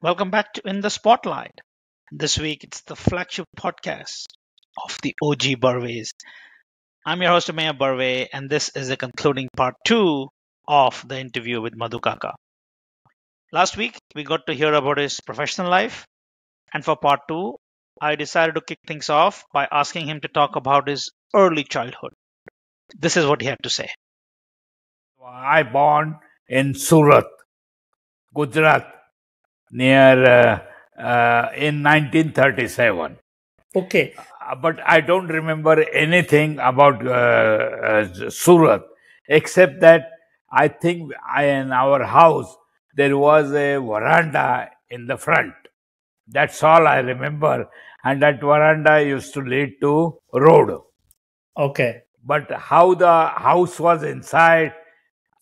Welcome back to In the Spotlight. This week it's the flagship podcast of the OG Burways. I'm your host Maya Burway, and this is the concluding part two of the interview with Madhu Kaka. Last week we got to hear about his professional life, and for part two, I decided to kick things off by asking him to talk about his early childhood. This is what he had to say. I born in Surat, Gujarat, near in 1937. Okay. But I don't remember anything about Surat, except that I think in our house there was a veranda in the front. That's all I remember. And that veranda used to lead to road. Okay. But how the house was inside,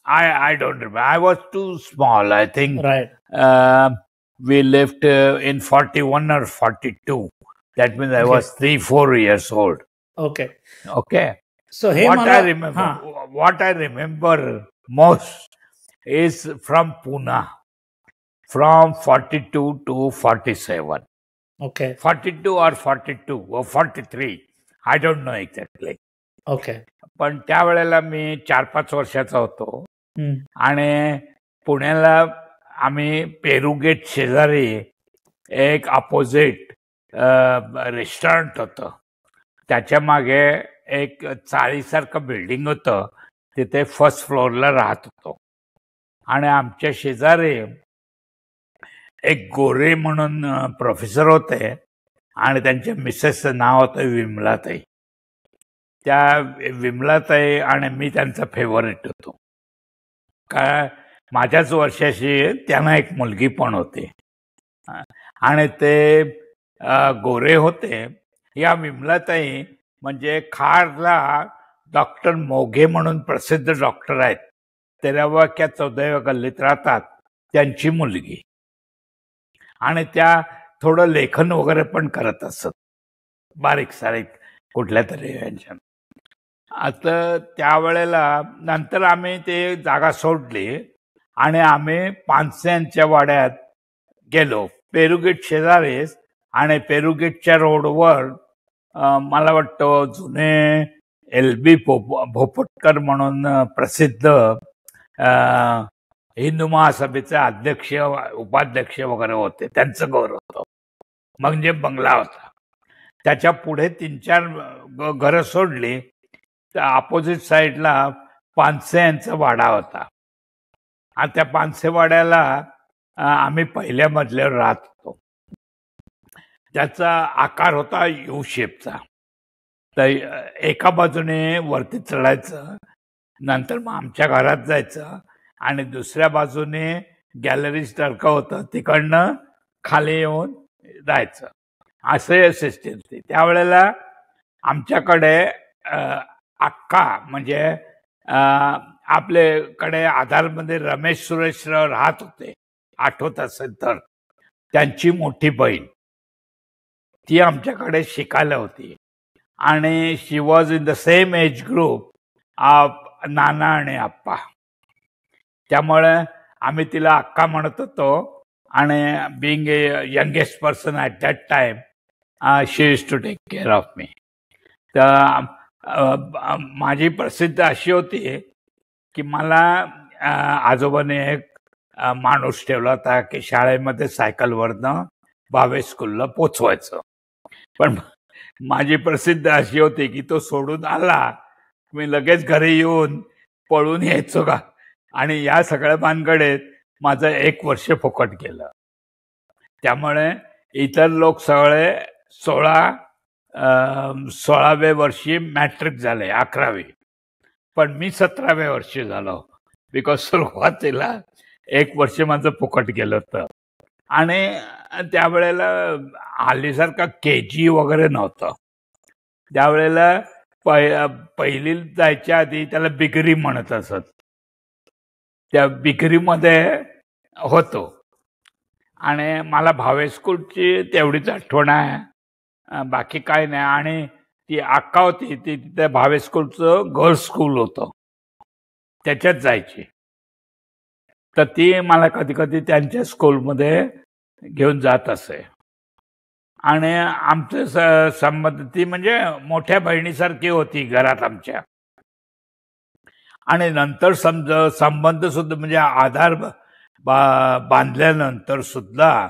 I don't remember. I was too small. I think Right. we lived in 41 or 42. That means I was 3-4 years old. Okay. Okay. So What I remember most is from Pune, from 42 to 47. Okay. 42 or 42 or 43. I don't know exactly. Okay. पण त्यावेळेला मी 4-5 वर्षाचा होतो आणि पुण्याला आम्ही Peru gate शेजारी एक opposite restaurant होतं. त्याच्या मागे एक चाळीसारखं बिल्डिंग होतं. तिथे फर्स्ट फ्लोअरला राहत होतो आणि आमच्या शेजारी एक गोरे म्हणून प्रोफेसर होते आणि त्यांच्या मिसेसचं नाव होतं विमलाताई. त्या विमलाताई आणि मी त्यांचा फेवरेट होतो. का माझ्याच वर्षाशी त्यांना एक मुलगी पण होती आणि ते गोरे होते. या विमलाताई म्हणजे खारला डॉक्टर मोघे म्हणून प्रसिद्ध डॉक्टर आहेत. 13व्या किंवा 14व्या गल्लीत राहतात. त्यांची मुलगी आणि त्या थोडं लेखन वगैरे पण करत असत, बारीक सारीक कुठल्या तरी यांच्या. आता त्यावेळेला नंतर आम्ही ते जागा सोडली आणि आम्ही पानसे यांच्या वाड्यात गेलो. पेरुगेट शेजारीच आणि पेरुगेटच्या रोडवर मला वाटतं जुने LB भोपटकर म्हणून प्रसिद्ध हिंदू महासभेचे अध्यक्ष उपाध्यक्ष वगैरे होते. त्यांचं घर होतं, म्हणजे बंगला होता. त्याच्या पुढे 3-4 घरं सोडली तर अपोजिट साईडला पानसे यांचा वाडा होता आणि त्या पानसे वाड्याला आम्ही पहिल्या मजल्यावर राहत होतो. त्याचा आकार होता यू शेपचा. तर एका बाजूने वरती चढायचं, नंतर मग आमच्या घरात जायचं आणि दुसऱ्या बाजूने गॅलरी सारखं होतं, तिकडनं खाली येऊन जायचं. असे सिस्टीम ती. त्यावेळेला आमच्याकडे अक्का म्हणजे आपल्याकडे आधारमध्ये रमेश सुरेश राहत होते, आठवत असेल तर. त्यांची मोठी बहीण ती आमच्याकडे शिकायला होती आणि she was in the same age group of नाना आणि आप्पा. त्यामुळे आम्ही तिला अक्का म्हणत होतो आणि being a youngest person at that time she used to take care of me. तर माझी प्रसिद्ध अशी होती की मला आजोबाने एक माणूस ठेवला होता की शाळेमध्ये सायकलवरनं भावे स्कूलला पोचवायचं. पण माझी प्रसिद्ध अशी होती की तो सोडून आला मी लगेच घरी येऊन पळून यायचो का. आणि या सगळ्या भानगडीत माझं 1 वर्ष फुकट गेलं. त्यामुळे इतर लोक सगळे 16व्या वर्षी मॅट्रिक झाले, 11वी. पण मी 17व्या वर्षी झालो, बिकॉज सुरुवातीला 1 वर्ष माझं फुकट गेलं होतं. आणि त्यावेळेला हल्लीसारखा KG वगैरे नव्हतं. त्यावेळेला पहिली जायच्या आधी त्याला बिगरी म्हणत असत. त्या बिगरीमध्ये होतो आणि मला भावे स्कूलची तेवढीच आठवण आहे, बाकी काय नाही. आणि ती अक्का होती, ती त्या भावे स्कूलचं गर्ल्स स्कूल होतं, त्याच्यात जायची. तर ती मला कधी कधी त्यांच्या स्कूलमध्ये घेऊन जात असे. आणि आमचं संबंध ती म्हणजे मोठ्या बहिणीसारखी होती घरात आमच्या. आणि नंतर संबंध सुद्धा म्हणजे आधार बांधल्यानंतर सुद्धा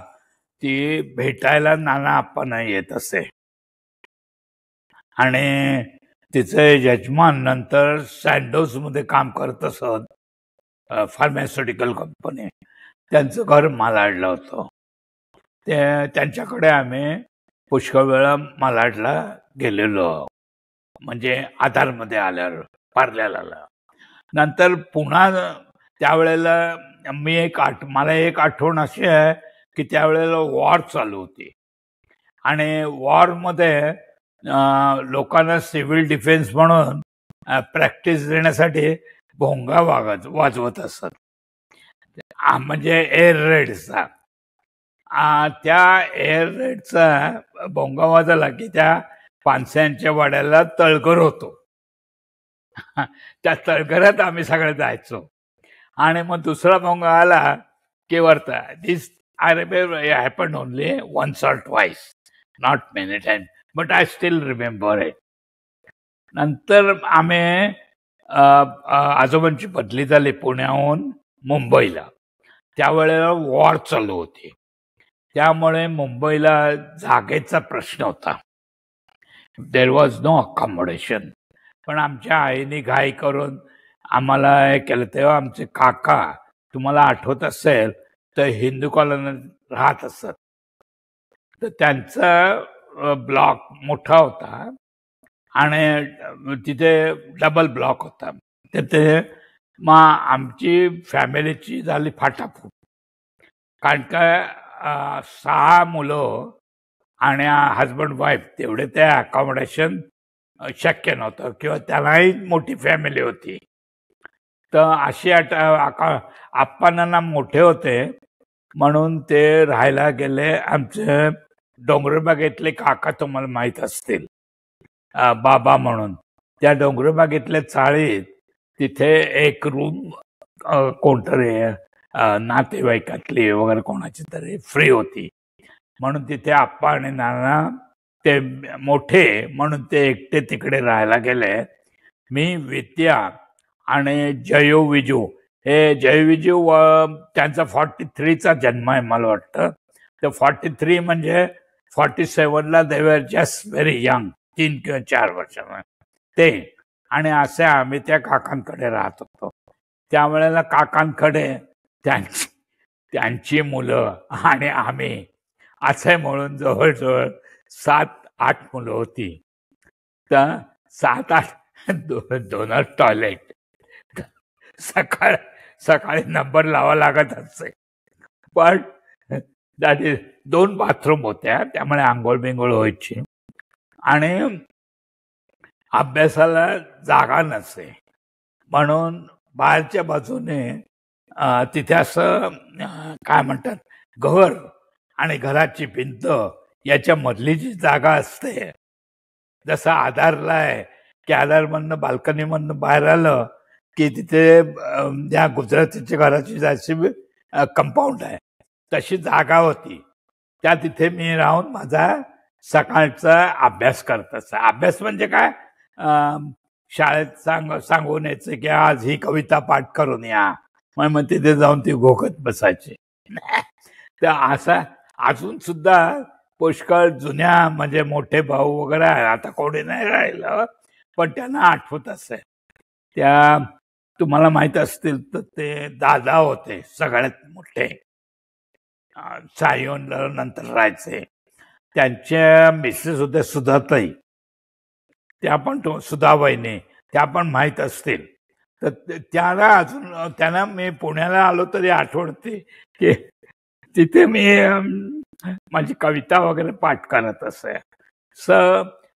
ती भेटायला नाना आप्पांना येत असे. आणि तिचे यजमान नंतर सँडोज मध्ये काम करत असत, फार्मास्युटिकल कंपनी. त्यांचं घर मालाडला होतं. त्यांच्याकडे आम्ही पुष्कळ वेळा मालाडला गेलेलो, म्हणजे आधारमध्ये आल्यावर पार्ल्याला. नंतर पुन्हा त्यावेळेला मला एक आठवण अशी आहे की त्यावेळेला वॉर चालू होती आणि वॉरमध्ये लोकांना सिव्हिल डिफेन्स म्हणून प्रॅक्टिस देण्यासाठी भोंगा वाजवत असत, म्हणजे एअर रेडचा. त्या एअर रेडचा भोंगा वाजला की त्या पानस्यांच्या वाड्याला तळघर होतो. त्या तळघरात आम्ही सगळे जायचो. आणि मग दुसरा भोंगा आला की वरता. This I remember happen only once or twice, not many time, but I still remember it. नंतर आम्ही आजोबांची बदली झाली पुण्याहून मुंबईला. त्यावेळेला वॉर चालू होती, त्यामुळे मुंबईला जागेचा प्रश्न होता. There was no accommodation. पण आमच्या आईने घाई करून आम्हाला हे केलं. तेव्हा आमचे काका, तुम्हाला आठवत असेल तर हिंदू कॉलनीत राहत असत, तर त्यांचा ब्लॉक मोठा होता आणि तिथे डबल ब्लॉक होता. तिथे मग आमची फॅमिलीची झाली फाटाफूट, कारण का 6 मुलं आणि हजबंड वाईफ, तेवढे ते अकॉमोडेशन शक्य नव्हतं किंवा त्यालाही मोठी फॅमिली होती. तर अशी आप्पांना मोठे होते म्हणून ते राहायला गेले. आमचे डोंगरबागेतले काका तुम्हाला माहीत असतील, बाबा म्हणून. त्या डोंगरबागेतल्या चाळीत तिथे एक रूम कोणतरी नातेवाईकातली वगैरे कोणाची तरी फ्री होती, म्हणून तिथे आप्पा आणि नाना ते मोठे म्हणून ते एकटे तिकडे राहायला गेले. मी, विद्या आणि जयो विजू. हे जय विजू त्यांचा 43चा जन्म आहे मला वाटतं. तर 43 म्हणजे 47ला दे वर जस्ट व्हेरी यंग, 3 किंवा 4 वर्षांना ते. आणि असे आम्ही त्या काकांकडे राहत होतो. त्यावेळेला काकांकडे त्यांची मुलं आणि आम्ही असे म्हणून जवळजवळ 7-8 मुलं होती. तर 7-8 दोन टॉयलेट, सकाळी नंबर लावा लागत असे. पण 2 बाथरूम होत्या, त्यामुळे आंघोळ बिंघोळ व्हायची. आणि अभ्यासाला जागा नसे म्हणून बाहेरच्या बाजूने तिथे असं काय म्हणतात, घर आणि घराची भिंत याच्या मधली जी जागा असते, जसं आधारला आहे की आधारमधनं बाल्कनीमधनं बाहेर आलं की तिथे या गुजरातीच्या घराची जायची कंपाऊंड आहे, तशी जागा होती. त्या तिथे मी राहून माझा सकाळचा अभ्यास करत असे. अभ्यास म्हणजे काय, शाळेत सांगून यायचं की आज ही कविता पाठ करून या, मग तिथे जाऊन ती घोकत बसायची. तर असा अजून सुद्धा पुष्कळ जुन्या म्हणजे मोठे भाऊ वगैरे आहे, आता कोणी नाही राहिलं, पण त्यांना आठवत असे. त्या तुम्हाला माहित असतील तर ते दादा होते सगळ्यात मोठे, सायोनला नंतर राहायचे. त्यांच्या मिसेस होत्या सुधाताई, त्या पण सुधाबाईने, त्या पण माहीत असतील. तर त्यांना मी पुण्याला आलो तरी आठवते की तिथे मी माझी कविता वगैरे पाठ करत असे.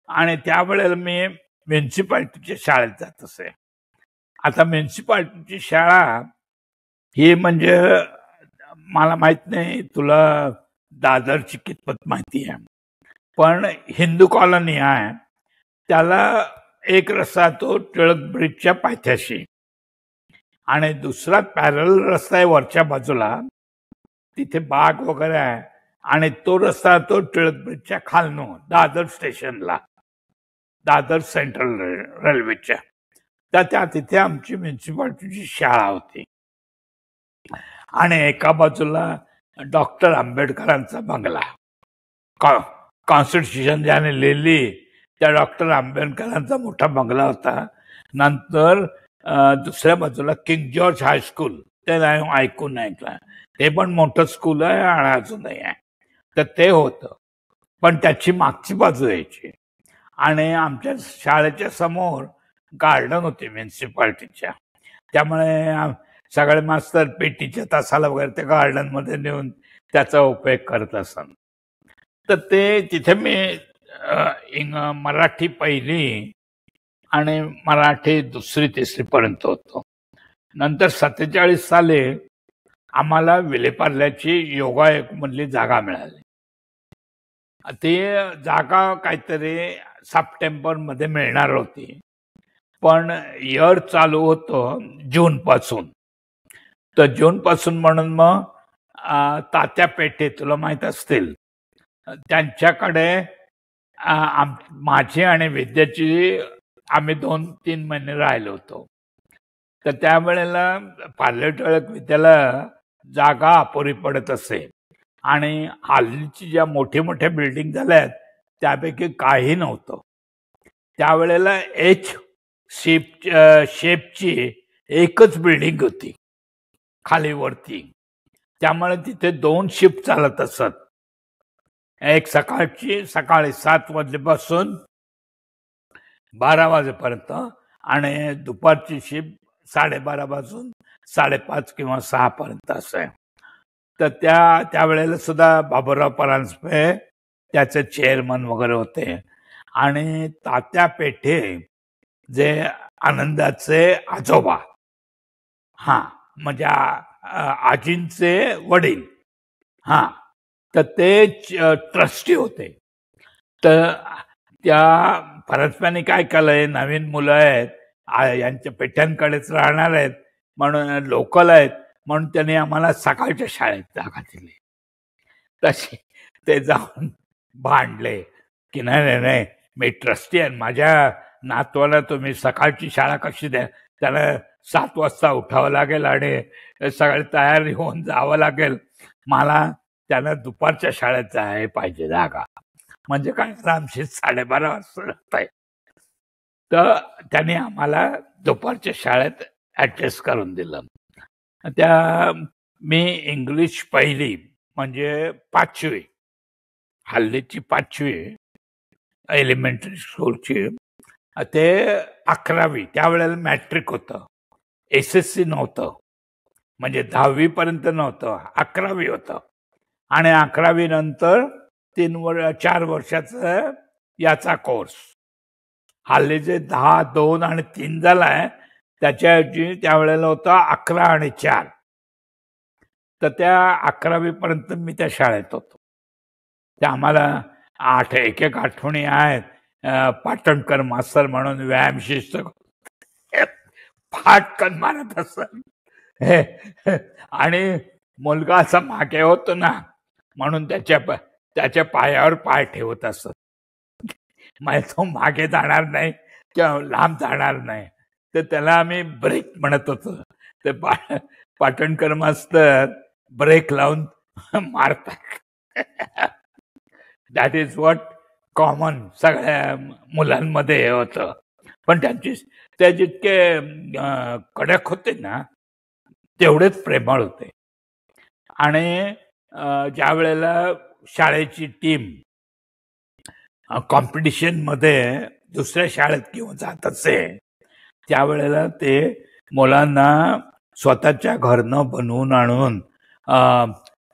आणि त्यावेळेला मी म्युन्सिपाल्टीच्या शाळेत जात असे. आता म्युन्सिपाल्टीची शाळा ही म्हणजे मला माहित नाही तुला दादरची कितपत माहिती आहे, पण हिंदू कॉलनी आहे, त्याला एक रस्ता तो टिळक ब्रिजच्या पायथ्याशी आणि दुसरा पॅरल रस्ता आहे वरच्या बाजूला, तिथे बाग वगैरे आहे. आणि तो रस्ता तो टिळक ब्रिजच्या खालनं दादर स्टेशनला, दादर सेंट्रल रेल्वेच्या त्या तिथे आमची म्युन्सिपाल्टीची शाळा होती. आणि एका बाजूला डॉक्टर आंबेडकरांचा बंगला, कॉन्स्टिट्यूशन ज्याने लिहिली त्या डॉक्टर आंबेडकरांचा मोठा बंगला होता. नंतर दुसऱ्या बाजूला किंग जॉर्ज हायस्कूल, ते नाही ऐकून ऐकलं, ते पण मोठं स्कूल आहे आणि अजूनही आहे, तर ते होतं. पण त्याची मागची बाजू यायची आणि आमच्या शाळेच्या समोर गार्डन होते म्युन्सिपाल्टीच्या, त्यामुळे सगळे मास्तर पेटीच्या तासाला वगैरे त्या गार्डनमध्ये नेऊन त्याचा उपयोग करत असत. तर ते तिथे मी मराठी पहिली आणि मराठी दुसरी तिसरी पर्यंत होतो. नंतर 47 साली आम्हाला विलेपार्ल्याची योगायोग मधली जागा मिळाली. ती जागा काहीतरी सप्टेंबर मध्ये मिळणार होती, पण इयर चालू होतं जून पासून. तर जून पासून म्हणून मग तात्या पेठे, तुला माहित असतील, त्यांच्याकडे माझी आणि विद्याची आम्ही 2-3 महिने राहिलो होतो. तर त्यावेळेला पार्ले टिळक विद्याला जागा अपुरी पडत असे आणि हल्लीची ज्या मोठ्या मोठ्या बिल्डिंग झाल्यात त्यापैकी काही नव्हतं. त्यावेळेला शेपची एकच बिल्डिंग होती खाली वरती, त्यामुळे तिथे 2 शिफ्ट चालत असत. एक सकाळी 7 वाजल्यापासून 12 वाजेपर्यंत आणि दुपारची शिफ्ट 12:30 पासून 5:30 किंवा 6 पर्यंत असे. तर त्यावेळेला सुद्धा बाबूराव परांजपे त्याचे चेअरमन वगैरे होते. आणि तात्या पेठे जे आनंदाचे आजोबा, म्हणजे आजींचे वडील, तर ते ट्रस्टी होते. तर त्या परांजप्याने काय केलंय, नवीन मुलं आहेत, यांच्या पेठ्यांकडेच राहणार आहेत म्हणून, लोकल आहेत म्हणून त्यांनी आम्हाला सकाळच्या शाळेत जागा दिली. तशी ते जाऊन भांडले की नाही, मी ट्रस्टी आहे, माझ्या नातवाला तुम्ही सकाळची शाळा कशी द्या, त्याला 7 वाजता उठावं लागेल आणि सगळे तयार होऊन जावं लागेल, मला त्याला दुपारच्या शाळेत जायला पाहिजे जागा. म्हणजे काय, आमची 12:30 वाजता जात आहे. तर त्यांनी आम्हाला दुपारच्या शाळेत ऍडजस्ट करून दिलं. मी इंग्लिश पहिली म्हणजे 5वी, हल्लीची 5वी एलिमेंटरी स्कूलची, ते 11वी, त्यावेळेला मॅट्रिक होतं, SSC नव्हतं, म्हणजे 10वी पर्यंत नव्हतं, 11वी होतं. आणि 11वी नंतर 4 वर्षाचा याचा कोर्स. हल्ली जे 10, 2 आणि 3 झालाय त्याच्याऐवजी त्यावेळेला होता 11 आणि 4. तर त्या 11वी पर्यंत मी त्या शाळेत होतो. त्या आम्हाला एक आठवणी आहेत. पाटणकर मास्तर म्हणून व्यायाम शिस्त फाटकन मारत असत आणि मुलगा असा मागे होतो ना म्हणून त्याच्या पायावर पाय ठेवत असत. तो मागे जाणार नाही किंवा लांब जाणार नाही, तर त्याला आम्ही ब्रेक म्हणत होतो. ते पाटणकर मास्तर ब्रेक लावून मारतात. दॅट इज व्हॉट कॉमन सगळ्या मुलांमध्ये होतं. पण ते जितके कडक होते ना तेवढेच प्रेमळ होते. आणि ज्या वेळेला शाळेची टीम कॉम्पिटिशन मध्ये दुसऱ्या शाळेत किंवा जात असे त्यावेळेला ते मुलांना स्वतःच्या घरनं बनवून आणून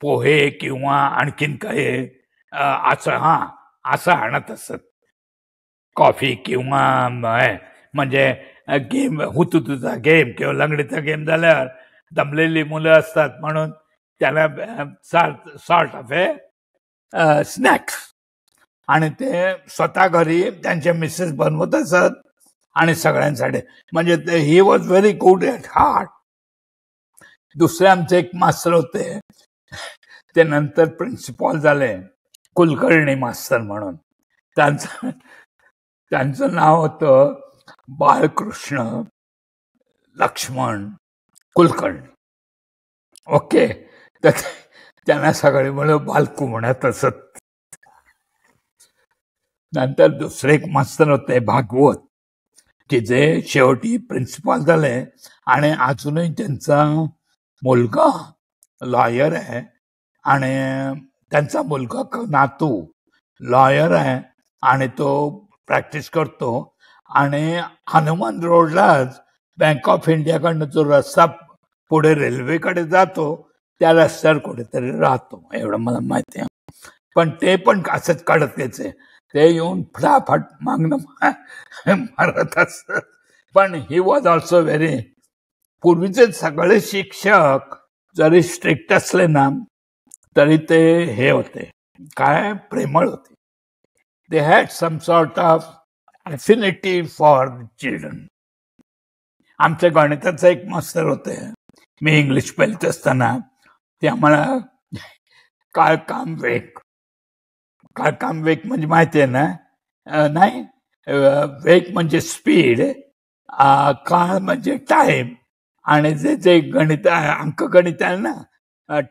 पोहे किंवा आणखीन काही असं आणत असत. कॉफी किंवा म्हणजे गेम, हुतुतूचा गेम किंवा लंगडीचा गेम झाल्यावर दमलेली मुलं असतात म्हणून त्याला सॉर्ट ऑफ स्नॅक्स, आणि ते स्वतः घरी त्यांच्या मिसेस बनवत असत आणि सगळ्यांसाठी. म्हणजे he was very good at heart. दुसरे आमचे एक मास्तर होते ते नंतर प्रिन्सिपॉल झाले, कुलकर्णी मास्तर म्हणून. त्यांचं नाव होतं बाळकृष्ण लक्ष्मण कुलकर्णी. ओके, तर त्यांना सगळे म्हणून बालकू म्हणत असत. नंतर दुसरे एक मास्तर होते भागवत, की जे शेवटी प्रिन्सिपॉल झाले आणि अजूनही त्यांचा मुलगा लॉयर आहे आणि त्यांचा मुलगा नातू लॉयर आहे आणि तो प्रॅक्टिस करतो आणि हनुमान रोडलाच बँक ऑफ इंडियाकडनं जो रस्ता पुढे रेल्वेकडे जातो त्या रस्त्यावर कुठेतरी राहतो, एवढं मला माहिती आहे. पण ते पण असंच काढत त्याचे, ते येऊन फटाफट मागणं मारत असत. पण ही वॉज ऑल्सो व्हेरी, पूर्वीचे सगळे शिक्षक जरी स्ट्रिक्ट असले ना तरी ते हे होते काय, प्रेमळ होते. They had some sort of affinity for children. आमच्या गणिताचं एक मास्तर होते, मी इंग्लिश पहिलीत असताना, ते आम्हाला काळकाम वेग म्हणजे माहिती आहे ना? नाही, वेग म्हणजे स्पीड, काळ म्हणजे टाइम, आणि जे जे गणित अंकगणित आहे ना,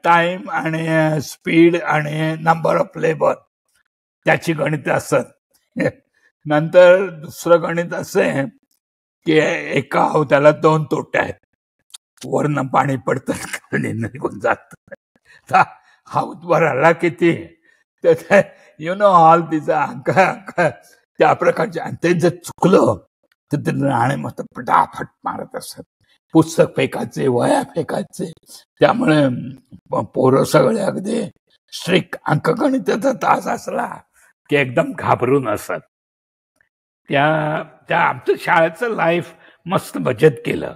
टाइम आणि स्पीड आणि नंबर ऑफ लेबर, त्याची गणित असत. नंतर दुसरं गणित असे की एका अवताला 2 तोटे आहेत, वरनं पाणी पडतं खाली निघून जात, हाऊतवर आला किती, तर यु नो ऑल तिचा अंक त्या प्रकारचे. आणि ते जर चुकलं तर ते राणे मस्त पटाफट मारत असत, पुस्तक फेकायचे, वया फेकायचे. त्यामुळे पोरं सगळे अगदी स्ट्रिक्ट. अंकगणिताचा तास असला की एकदम घाबरून असत. त्या आमचं शाळेचं लाईफ मस्त बचत केलं,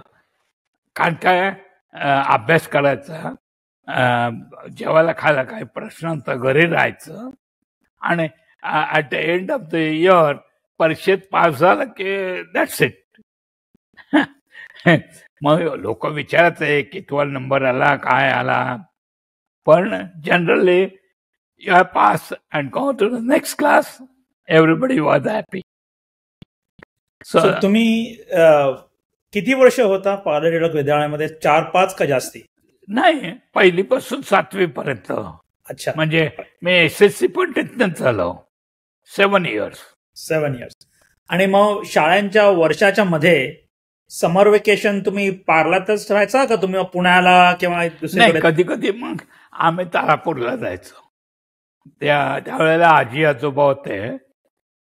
कारण काय अभ्यास करायचा, जेवायला खायला काही प्रश्नांचं घरी राहायचं, आणि at the end of the year परीक्षेत पास झालं की दॅट्स इट. मग लोक विचारायचे कितवा नंबर आला, काय आला, पण generally you are pass and go to the next class. Everybody was happy. So तुम्ही किती वर्ष होता पार्ले टिळक विद्यालयामध्ये? 4-5 का जास्ती? नाही, पहिलीपासून 7वी पर्यंत. अच्छा, म्हणजे मी SSC पण तिथनंच झालो. 7 इयर्स. आणि मग शाळांच्या वर्षाच्या मध्ये समर वेकेशन तुम्ही पार्लातच राहायचा का तुम्ही पुण्याला किंवा दुसरीकडे? कधी कधी मग आम्ही तारापूरला जायचो. त्यावेळेला आजी आजोबा होते,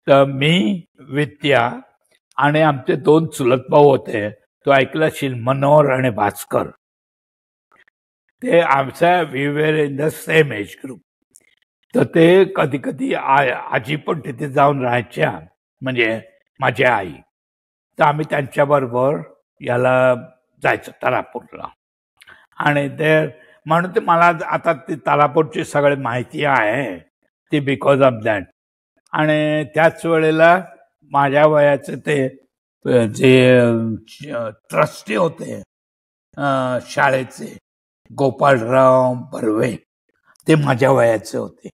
तर मी, विद्या आणि आमचे 2 चुलत भाऊ होते. तो ऐकला असेल, मनोहर आणि भास्कर. ते आमच्या we were in the same age group. तर ते कधी कधी आजी पण तिथे जाऊन राहायच्या, म्हणजे माझी आई. तर आम्ही त्यांच्याबरोबर याला जायचो तारापूरला. आणि ते म्हणून ते मला आता ती तारापूरची सगळी माहिती आहे, ती बिकॉज ऑफ दॅट. आणि त्याच वेळेला माझ्या वयाचे ते जे ट्रस्टी होते शाळेचे, गोपाळराव बर्वे, ते माझ्या वयाचे होते.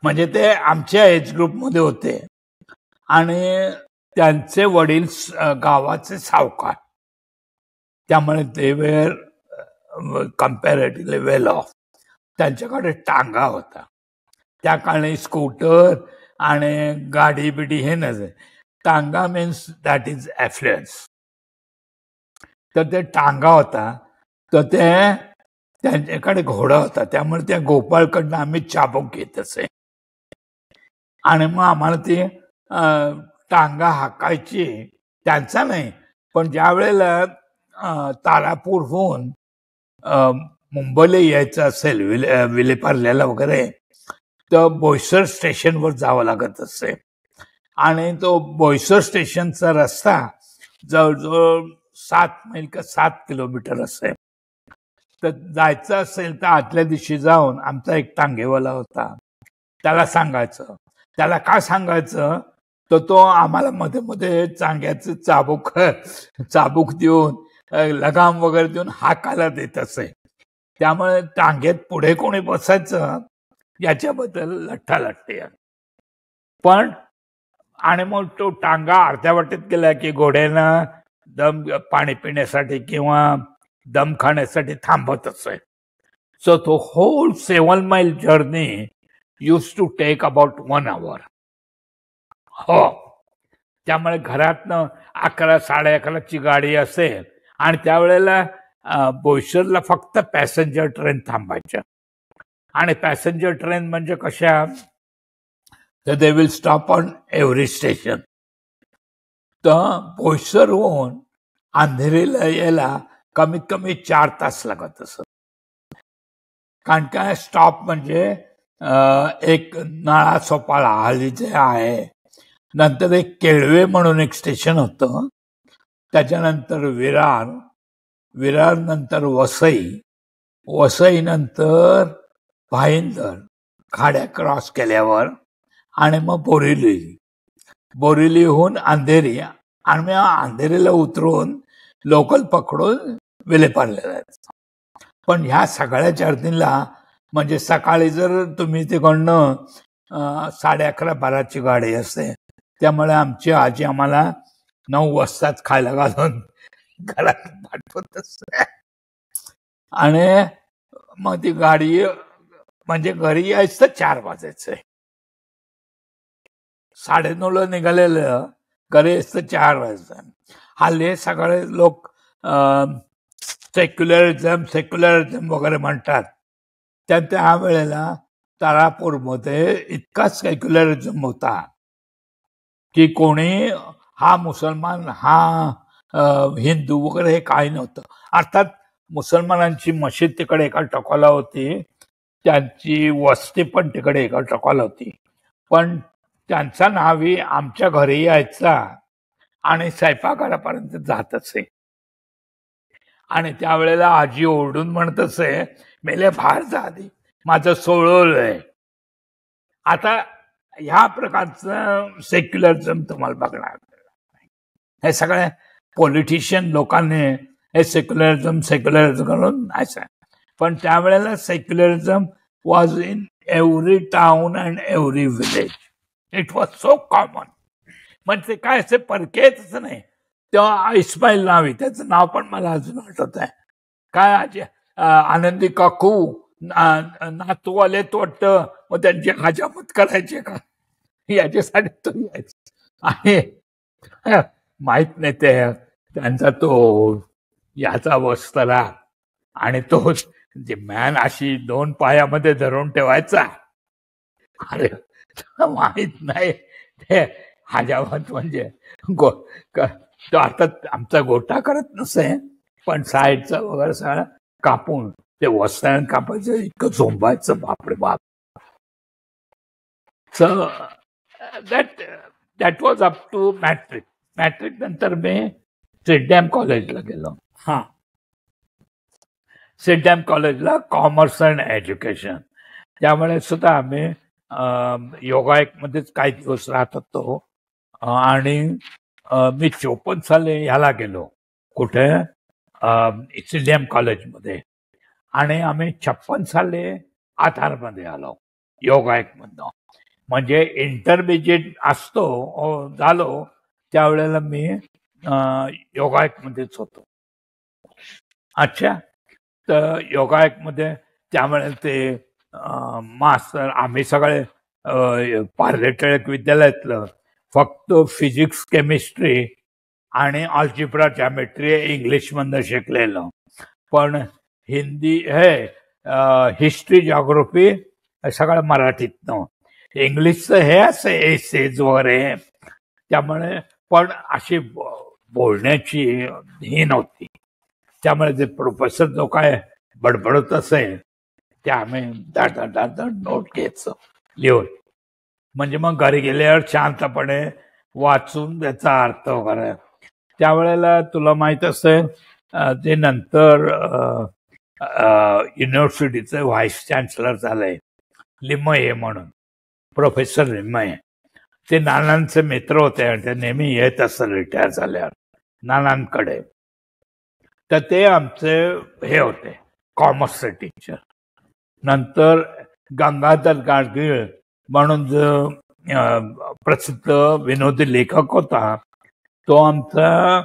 म्हणजे ते आमच्या एज ग्रुपमध्ये होते. आणि त्यांचे वडील गावाचे सावकार, त्यामुळे ते वेर कम्पॅरेटिव्हली वेल ऑफ. त्यांच्याकडे टांगा होता. त्या काळी स्कूटर आणि गाडी बिडी हे नसे. टांगा मीन्स दॅट इज ॲफ्लुएन्स. तर ते टांगा होता, तर ते त्यांच्याकडे घोडा होता. त्यामुळे त्या गोपाळकडनं आम्ही चाबूक घेत असे. आणि मग आम्हाला ती टांगा हाकायची, त्यांचा नाही, पण ज्या वेळेला तारापूरहून मुंबईला यायचं असेल, विलेपार्ल्याला वगैरे, तर बोईसर स्टेशनवर जावं लागत असे. आणि तो बोईसर स्टेशनचा रस्ता जवळजवळ 7 मैल का 7 किलोमीटर असे. तर जायचं असेल तर आदल्या दिवशी जाऊन आमचा एक टांगेवाला होता, त्याला सांगायचं. त्याला काय सांगायचं, तर तो आम्हाला मध्ये मध्ये चांग्याचं चाबूक देऊन, लगाम वगैरे देऊन हाकायला देत असे. त्यामुळे टांगेत पुढे कोणी बसायचं याच्याबद्दल लठ्ठालट्टी आहे. पण आणि मग तो टांगा अर्ध्या वाटेत गेला की घोड्यानं दम पाणी पिण्यासाठी किंवा दम खाण्यासाठी थांबत असे. सो तो whole 7 mile journey used to take about 1 hour. हो, त्यामुळे घरातनं 11, 11:30ची गाडी असेल आणि त्यावेळेला बोईसरला फक्त पॅसेंजर ट्रेन थांबायच्या. आणि पॅसेंजर ट्रेन म्हणजे कशा, तर they will stop on every station. तर बोईसरहून अंधेरीला यायला कमीत कमी 4 तास लागत असत. कारण काय, स्टॉप म्हणजे एक नाळा सोपाळा हल्ली जे आहे, नंतर एक केळवे म्हणून एक स्टेशन होतं, त्याच्यानंतर विरार नंतर वसई नंतर भाईंदर, खाड्या क्रॉस केल्यावर आणि मग बोरिवलीहून अंधेरी, आणि मग अंधेरीला उतरून लोकल पकडून विलेपार्ले जायचं. पण ह्या सगळ्या जर्नीला म्हणजे सकाळी जर तुम्ही तिकडनं 11:30-12ची गाडी असते, त्यामुळे आमची आजी आम्हाला 9 वाजताच खायला घालून घरात पाठवत असते. आणि मग ती गाडी म्हणजे घरी यायचं 4 वाजायचंय. 9:30ला निघालेलं घरी यायचं 4 वाजता. हल्ली सगळे लोक सेक्युलरिझम वगैरे म्हणतात. त्या वेळेला तारापूरमध्ये इतका सेक्युलरिझम होता की कोणी हा मुसलमान, हा हिंदू वगैरे हे काही नव्हतं. अर्थात मुसलमानांची मशीद तिकडे एका टोकाला होती, त्यांची वस्ती पण तिकडे एका टोकाला होती. पण त्यांचा न्हावी आमच्या घरी यायचा आणि स्वयंपाकघरापर्यंत जात असे. आणि त्यावेळेला आजी ओरडून म्हणत असे, मेले बाहेर जा आधी, माझं सोळवलंय. आता ह्या प्रकारचं सेक्युलरिझम तुम्हाला बघणार. हे सगळ्या पॉलिटिशियन लोकांनी हे सेक्युलरिझम करून नाही. पण त्यावेळेला secularism was in every town and every village. It was so common. म्हणजे काय असे परकेच नाही. तेव्हा इस्माईल नावी, त्याचं नाव पण मला अजून आठवत आहे. काय आजी आनंदी काकू नातू आले तो वाटतं, मग त्यांची हजामत करायचे का याच्यासाठी तो यायचा. आणि माहित नाही ते त्यांचा तो याचा वस्त्रा आणि तो जे मॅन अशी 2 पायामध्ये धरून ठेवायचा. अरे माहित नाही ते हजामत म्हणजे तो आता आमचा गोटा करत नसे, पण साईडचा वगैरे सगळं कापून ते वस्त्रानं कापायचं, इतकं झोंबायचं, बापरे बाप. So that was up to matric नंतर मी सेंट डॅम कॉलेजला गेलो. सेंट डॅम कॉलेजला कॉमर्स अँड एज्युकेशन. त्यामुळे सुद्धा आम्ही योगाएकमध्येच काही दिवस राहत होतो. आणि मी 54 साली ह्याला गेलो, कुठे, सेंट डॅम कॉलेजमध्ये. आणि आम्ही 56 साली आधारमध्ये आलो योगाएकमधनं. म्हणजे इंटरमिजिएट झालो त्यावेळेला मी योगाएकमध्येच होतो. अच्छा, तर योगाएकमध्ये त्यामुळे ते मास्तर आम्ही सगळे पार्ले टिळक विद्यालयातलं फक्त फिजिक्स, केमिस्ट्री आणि अल्जिब्रा, जॉमेट्री इंग्लिशमधनं शिकलेलं. पण हिंदी हिस्ट्री, जॉग्राफी सगळं मराठीतनं. इंग्लिशचं हे असं एसेज वगैरे. त्यामुळे पण अशी बोलण्याची ही नव्हती. त्यामुळे जे प्रोफेसर जो काय बडबडत असेल ते आम्ही नोट घ्यायचं लिहून. म्हणजे मग घरी गेल्यावर शांतपणे वाचून त्याचा अर्थ वगैरे. त्यावेळेला तुला माहित असेल ते नंतर युनिव्हर्सिटीचे व्हाईस चान्सलर झाले लिमये म्हणून, प्रोफेसर लिमये. ते नानांचे मित्र होते आणि ते नेहमी येत असत रिटायर झाल्यावर नानांकडे. तर ते आमचे हे होते. कॉमर्सचे टीचर. नंतर गंगाधर गाडगीळ म्हणून जो प्रसिद्ध विनोदी लेखक होता, तो आमचा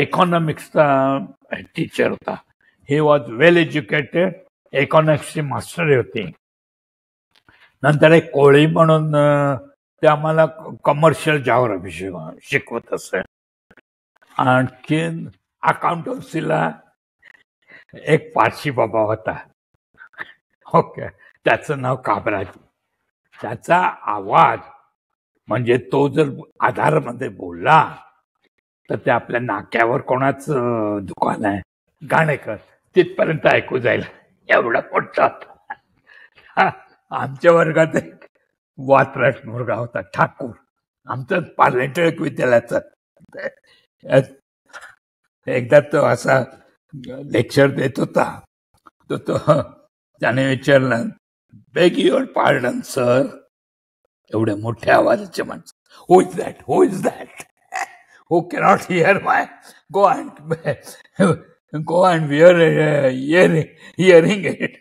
इकॉनॉमिक्सचा टीचर होता. ही वॉज वेल एज्युकेटेड, इकॉनॉमिक्सची मास्टर होती. नंतर एक कोळी म्हणून ते आम्हाला कमर्शियल जॉग्राफी शिकवत असे. आणखीन अकाउंटन्सीला एक पारशी बाबा होता. ओके, त्याचं नाव काबराजी. त्याचा आवाज म्हणजे तो जर आधारमध्ये बोलला तर ते आपल्या नाक्यावर कोणाचं दुकान आहे गाणेकर तिथपर्यंत ऐकू जाईल, एवढा मोठा होता. आमच्या वर्गात एक वात्रट मुलगा होता ठाकूर, आमचं पार्लेंटरी विद्यालयाचा. एकदा तो असा लेक्चर देत होता, तो त्याने विचारलं, बेग युअर पार्डन सर. एवढ्या मोठ्या आवाजाचे माणसं, who is that, who is that, who cannot hear my, go and wear hearing aid.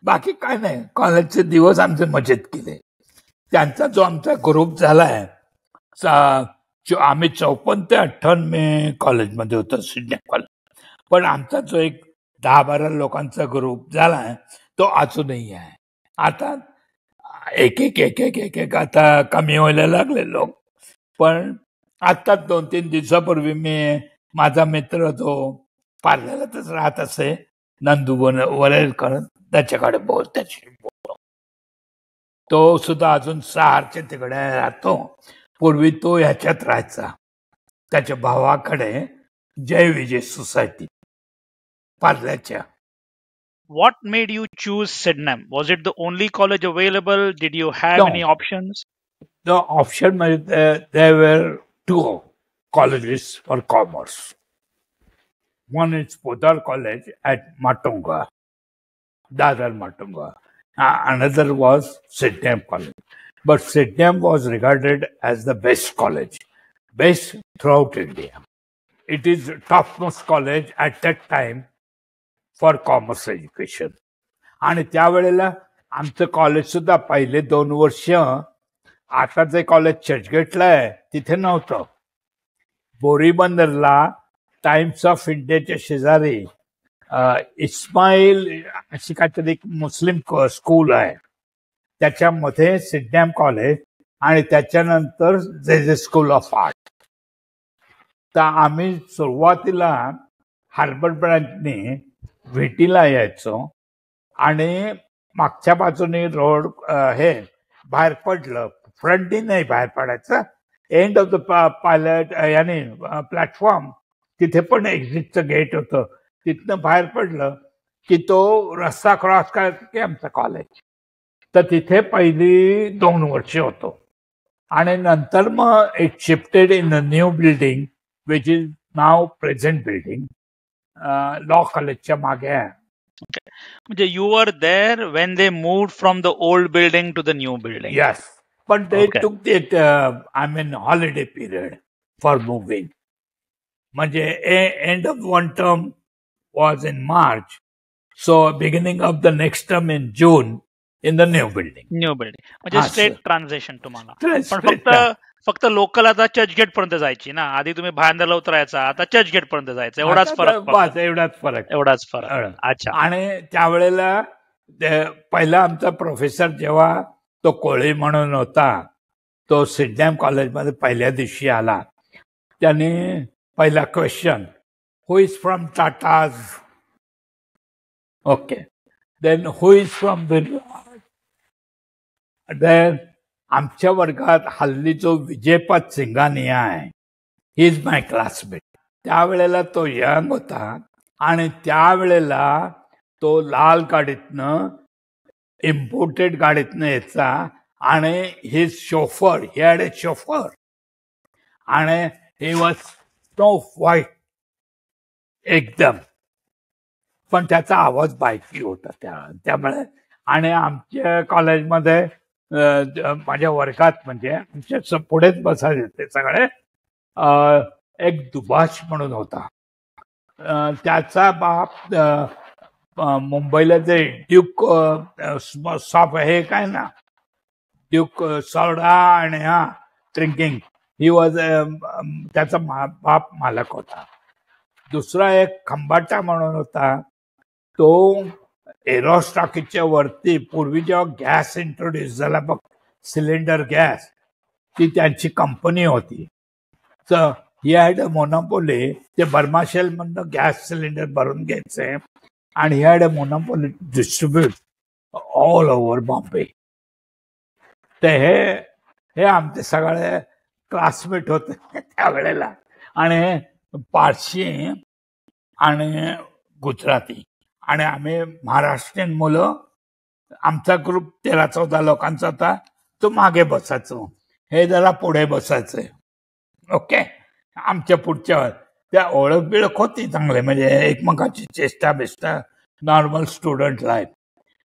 बाकी काय नाही, कॉलेजचे दिवस आमचे मजेत गेले. त्यांचा जो आमचा ग्रुप झालाय, आम्ही 54 ते 58 कॉलेजमध्ये होतो, सिडनी कॉलेज. पण आमचा जो एक 10-12 लोकांचा ग्रुप झालाय तो अजूनही आहे. आता एक एक आता कमी व्हायला लागले लोक. पण आता 2-3 दिवसापूर्वी माझा मित्र जो पार्ल्यालाच राहत असे, नंदू वरेलकर, त्याच्याकडे त्याच्याशी बोलतो. तो सुद्धा अजून सहारच्या तिकडे राहतो. पूर्वी तो ह्याच्यात राहायचा त्याच्या भावाकडे, जय विजय society पार्ल्याच्या. What made you choose Sydenham? Was it the only college available? Did you have No. any options? The option, there were 2 colleges for commerce. One is Podar College at Matunga, Dadar Matunga. Another was Sydenham College. But Sydenham was regarded as the best college, best throughout India. It is the topmost college at that time for commerce education. आणि त्यावेळेला आमचं college सुद्धा पहिले 2 वर्ष आता जे college चर्चगेटला आहे तिथे नव्हतं. बोरीबंदरला टाइम्स ऑफ इंडियाच्या शेजारी इस्माईल अशी काहीतरी एक मुस्लिम स्कूल आहे, त्याच्यामध्ये सिडनॅम कॉलेज आणि त्याच्यानंतर जे स्कूल ऑफ आर्ट. तर आम्ही सुरुवातीला हार्बर ब्रांचने भेटीला यायचो आणि मागच्या बाजूने रोड हे बाहेर पडलं, फ्रंटनी नाही बाहेर पडायचं, एंड ऑफ द पायलट याने प्लॅटफॉर्म तिथे पण एक्झिटचं गेट होतं. तिथनं बाहेर पडलं की तो रस्ता क्रॉस करायचा की आमचं कॉलेज. तर तिथे पहिली 2 वर्ष होतो आणि नंतर मग it shifted in the new building which is now present building, law कॉलेजच्या मागे आहे. म्हणजे you were there when they moved from the old building to the new building. Yes, but they Okay. took it, holiday period for moving. म्हणजे end of one term was in March, so beginning of the next term in June in the new building. New building म्हणजे हा, straight sir. Transaction तुम्हाला. Straight पण फक्त local आता चर्चगेट पर्यंत जायची ना, आधी तुम्ही भायंदरला उतरायचा, आता चर्चगेट पर्यंत जायचं, एवढाच आता फरक. बस एवढाच फरक. एवढाच फरक. एवढं. अच्छा. आणि त्यावेळेला पहिला आमचा प्रोफेसर जेव्हा तो कोळी म्हणून होता, तो सिडनॅम कॉलेजमध्ये पहिल्या दिवशी आला, त्याने पहिला question, who is from Tatas. Okay, then who is from Birla. Then आमच्या वर्गात हल्ली जो विजयपाद सिंघानिया आहे, ही इज माय क्लासमेट. त्यावेळेला तो यंग होता आणि त्यावेळेला तो लाल गाडीतनं, इम्पोर्टेड गाडीतनं यायचा आणि his chauffeur, he had A chauffeur आणि ही वॉज स्नो व्हाईट एकदम, पण त्याचा आवाज बायकी होता त्यामुळे. आणि आमच्या कॉलेजमध्ये माझ्या वर्गात म्हणजे आमच्या पुढेच बसायचे ते सगळे, एक दुभाष म्हणून होता. त्याचा बाप मुंबईला जे ड्यूक शॉप हे काय ना ड्यूक सोडा आणि ड्रिंकिंग ही वॉज त्याचा बाप मालक होता. दुसरा एक खंबाटा म्हणून होता, तो एरोस टॉकीजच्या वरती पूर्वी जेव्हा गॅस इंट्रोड्यूस झाला बघ, सिलेंडर गॅस, ती त्यांची कंपनी होती. तर ही हॅड अ मोनोपोली. ते बर्माशेल मधनं गॅस सिलेंडर भरून घ्यायचे आणि he had a monopoly distribute all over Bombay. ते हे आमचे सगळे क्लासमेट होते त्यावेळेला, आणि पारशी आणि गुजराती, आणि आम्ही महाराष्ट्रीयन मुलं. आमचा ग्रुप 13-14 लोकांचा होता. तो मागे बसायचो, हे जरा पुढे बसायचे. ओके, आमच्या पुढच्या त्या ओळख बिळख होती चांगले, म्हणजे एकमेकाची चेष्टा बिष्टा, नॉर्मल स्टुडंट लाईफ.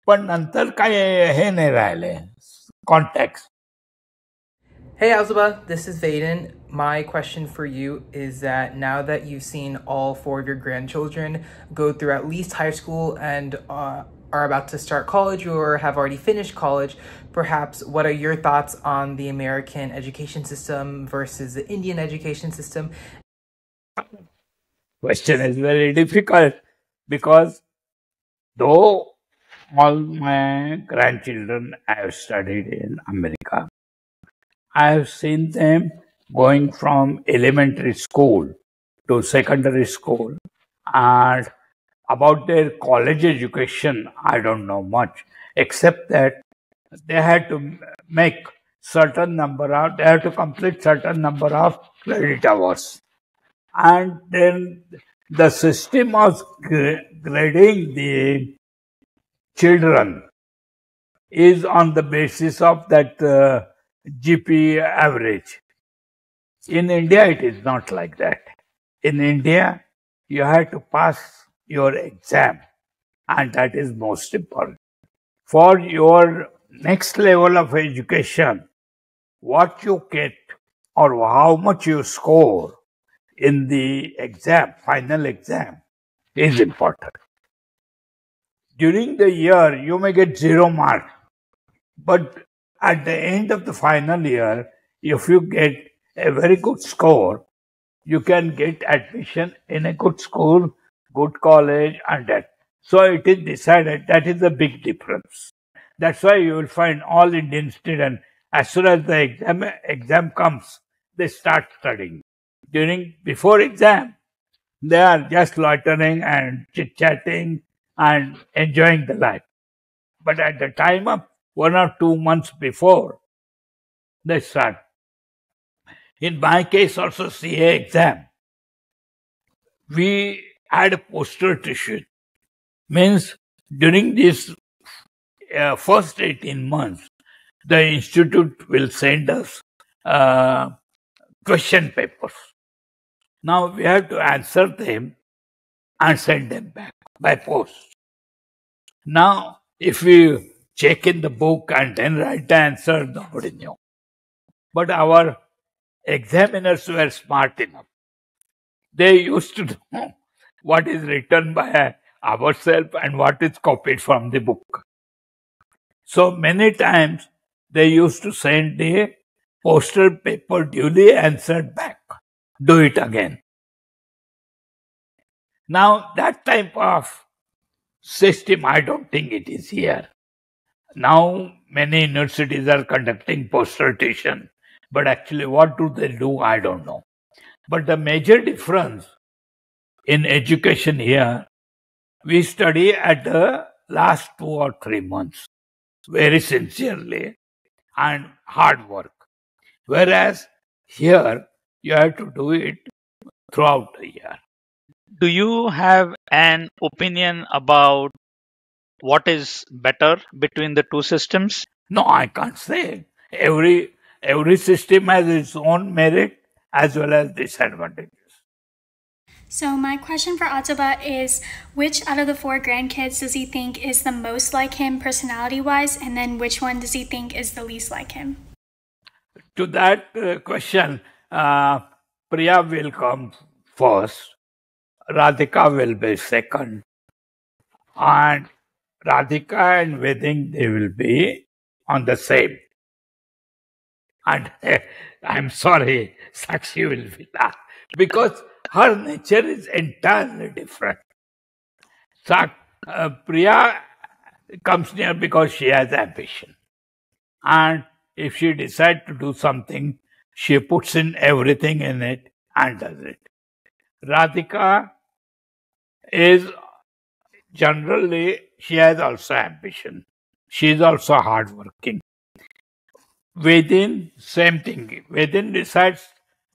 पण नंतर काय हे नाही राहिले contact. Hey Alzaba, this is Vaden. My question for you is that now that you've seen all 4 of your grandchildren go through at least high school and are about to start college or have already finished college, perhaps what are your thoughts on the American education system versus the Indian education system? Question is very difficult because though all my grandchildren have studied in America, I have seen them going from elementary school to secondary school, and about their college education, I don't know much, except that they had to make they had to complete certain number of credit hours. And then the system of grading the children is on the basis of that GPA average. In India, it is not like that. In India, you have to pass your exam, and that is most important. For your next level of education, what you get or how much you score in the exam, final exam, is important. During the year, you may get 0 marks, but at the end of the final year, if you get a very good score, you can get admission in a good school, good college, and that. So it is decided. That is a big difference. That's why you will find all Indian students, as soon as the exam comes, they start studying. Before exam, they are just loitering and chit-chatting and enjoying the life. But at the time of 1 or 2 months before, they start. In my case also, CA exam, we had a poster tissue. Means during this first 18 months, the institute will send us question papers. Now we have to answer them and send them back by post. Now, if we check in the book and then write the answer, nobody knew. But our examiners were smart enough. They used to know what is written by ourselves and what is copied from the book. So many times they used to send the poster paper duly answered back. Do it again. Now that type of system, I don't think it is here. Now many universities are conducting poster tuition, but actually what do they do, I don't know. But the major difference in education here, we study at the last 2 or 3 months very sincerely and hard work. Whereas here, you have to do it throughout the year. Do you have an opinion about what is better between the two systems? No, I can't say. Every system has its own merit as well as disadvantages. So my question for Ataba is, which out of the 4 grandkids does he think is the most like him personality-wise, and then which one does he think is the least like him? To that question, Priya will come first, Radhika will be second, And Radhika and Wedding, they will be on the same. And I'm sorry, Sakshi will be that because her nature is entirely different. Priya comes near because she has ambition. And if she decides to do something, she puts in everything in it and does it. Radhika is generally, she has also ambition. She is also hardworking. Within, same thing. Within decides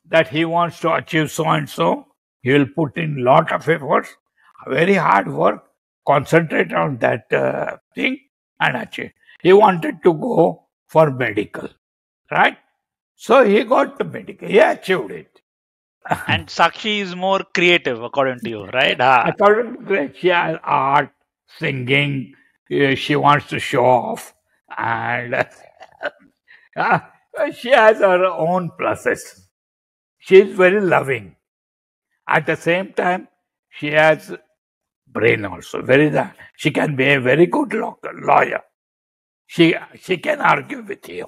that he wants to achieve so and so. He will put in lot of efforts, very hard work, concentrate on that thing and achieve. He wanted to go for medical, right? So he got the medical. He achieved it. And Sakshi is more creative, according to you, right? Ah. According to Grace, she has art, singing. She wants to show off, and she has her own pluses. She is very loving. At the same time, she has brain also. She can be a very good lawyer. She can argue with you.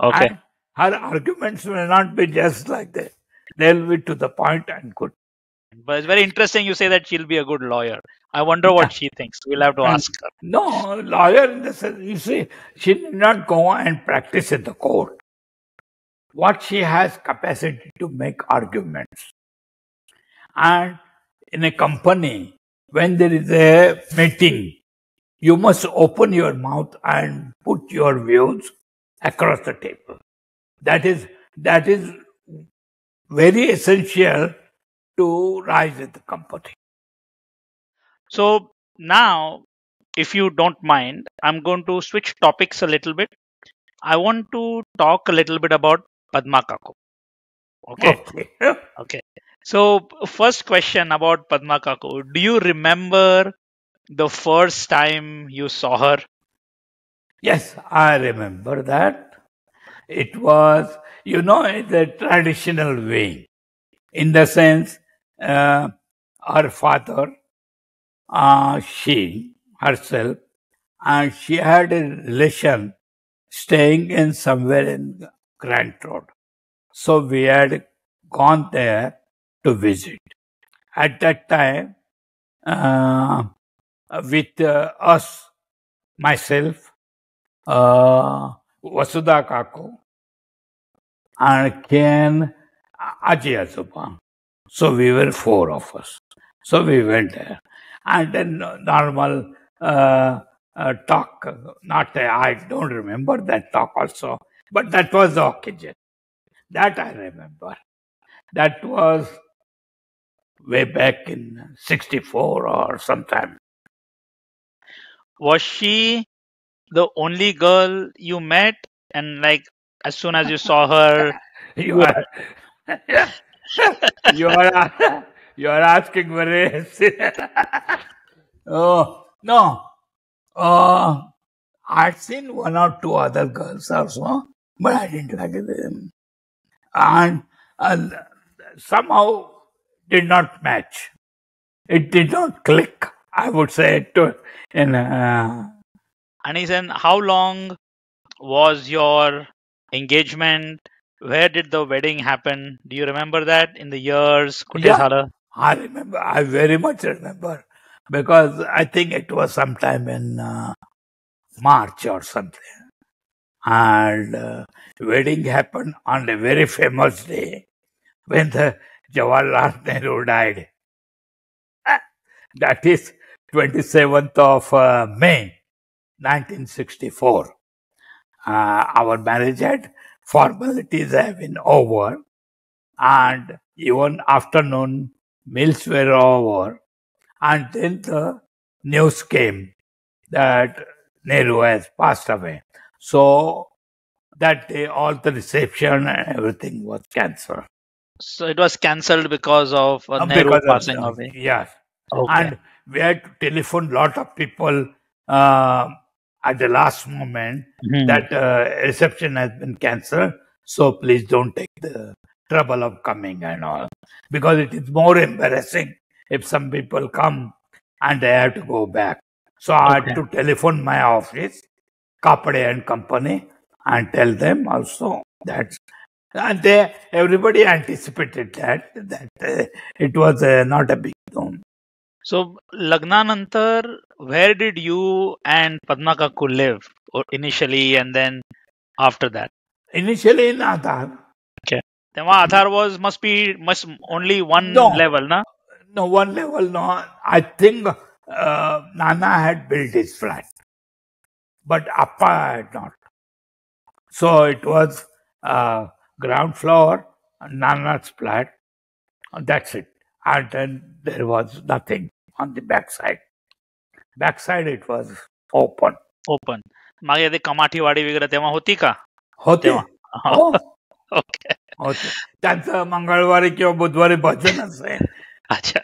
Okay. And her arguments will not be just like that. They'll be to the point and good. But it's very interesting you say that she'll be a good lawyer. I wonder what she thinks. We'll have to ask her. No, lawyer in the sense, you see, she did not go and practice in the court. What she has capacity to make arguments. And in a company, when there is a meeting, you must open your mouth and put your views across the table. That is very essential to rise in the company. So now, if you don't mind, I'm going to switch topics a little bit. I want to talk a little bit about Padma Kaku. Okay. Okay. So, first question about Padma Kaku. Do you remember the first time you saw her? Yes, I remember that. It was, the traditional way. In the sense, her father, she herself, and she had a relation staying in somewhere in Grand Road. So we had gone there to visit. At that time, with us, myself, Vasudha Kaku, and Ken Aji Azuba. So we were 4 of us. So we went there. And then normal talk, I don't remember that talk also, but that was the occasion. That I remember. That was way back in 64 or sometime. Was she the only girl you met? And like, as soon as you saw her, You are, you are asking very. Oh no. I'd seen 1 or 2 other girls also, but I didn't like them, and somehow did not match. It did not click. I would say Anisen, how long was your engagement? Where did the wedding happen? Do you remember that in the years? Yeah. I remember. I very much remember because I think it was sometime in March or something, and wedding happened on a very famous day when the Jawaharlal Nehru died. That is 27th of May 1964. Our marriage had formalities have been over, and even afternoon meals were over, and then the news came that Nehru has passed away. So that day, all the reception and everything was cancelled. So it was cancelled because of Nehru passing away. Yes. Okay. And we had to telephone lot of people at the last moment that reception has been cancelled. So please don't take the trouble of coming and all, because it is more embarrassing if some people come and they had to go back. So I had Okay. to telephone my office, Kapade and Company, and tell them also that. And everybody anticipated that it was not a big thing. So लग्नानंतर where did you and Padma Kaku live initially and then after that? Initially in Aadhar, तेव्हा आधार must be only one No. level, na? no, one level, no. I think Nana had built his flat, but Appa had not. So it was ground floor, Nana's flat, and that's it. And then there was nothing on the backside. Backside it was open. Open मागे ते कमाठीवाडी वगैरे तेव्हा होती का? होते तेव्हा हो okay होते त्यांचं मंगळवारी किंवा बुधवारी भजन असेल अच्छा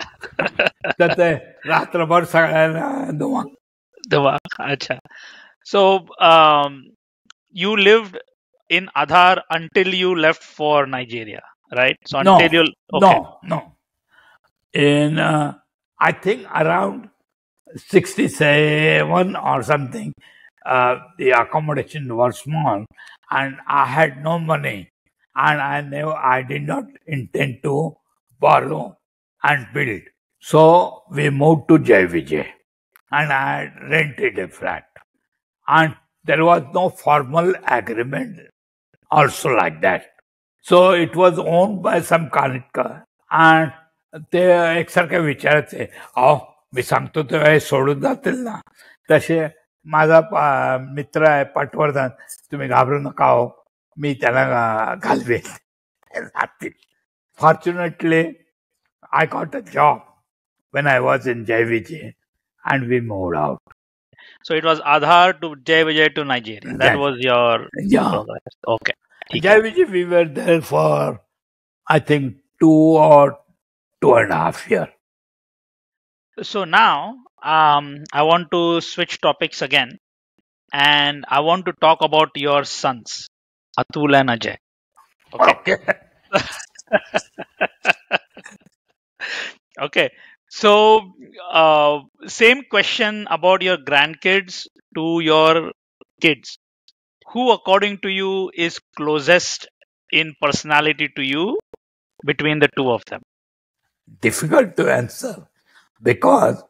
तर ते रात्रभर सगळ्यांना धुवा. तेव्हा अच्छा. So you lived in Aadhar until you left for Nigeria, right? So No. until you okay. No. In I think around 67 or something, the accommodation was small, and I had no money, and I did not intend to borrow and build. So we moved to Jai Vijay, and I had rented a flat, and there was no formal agreement also like that. So it was owned by some Kanitka, and ते एकसारखे विचारायचे, अहो मी सांगतो तेव्हा हे सोडून जातील ना. तसे माझा मित्र आहे पटवर्धन, तुम्ही घाबरू नका हो, मी त्याला घालवेन, जातील. Fortunately I got a job when I was in Jai Vijay, and we moved out. So it was Aadhar to Jai Vijay to Nigeria. That Yeah. was your Yeah. progress. Okay. Jai Vijay, we were there for, I think, 2 or 2.5 years. So now I want to switch topics again, and I want to talk about your sons, Atul and Ajay. Okay. Okay. So same question about your grandkids to your kids. Who, according to you, is closest in personality to you between the two of them? Difficult to answer because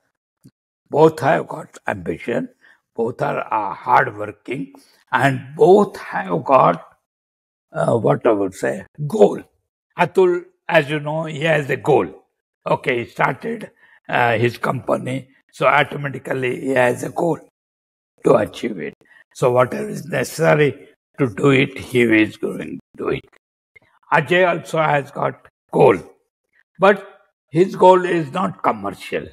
both have got ambition, both are hardworking, and both have got what I would say, goal. Atul, as you know, he has a goal. Okay, he started his company, so automatically he has a goal to achieve it. So whatever is necessary to do it, he is going to do it. Ajay also has got goal, but his goal is not commercial.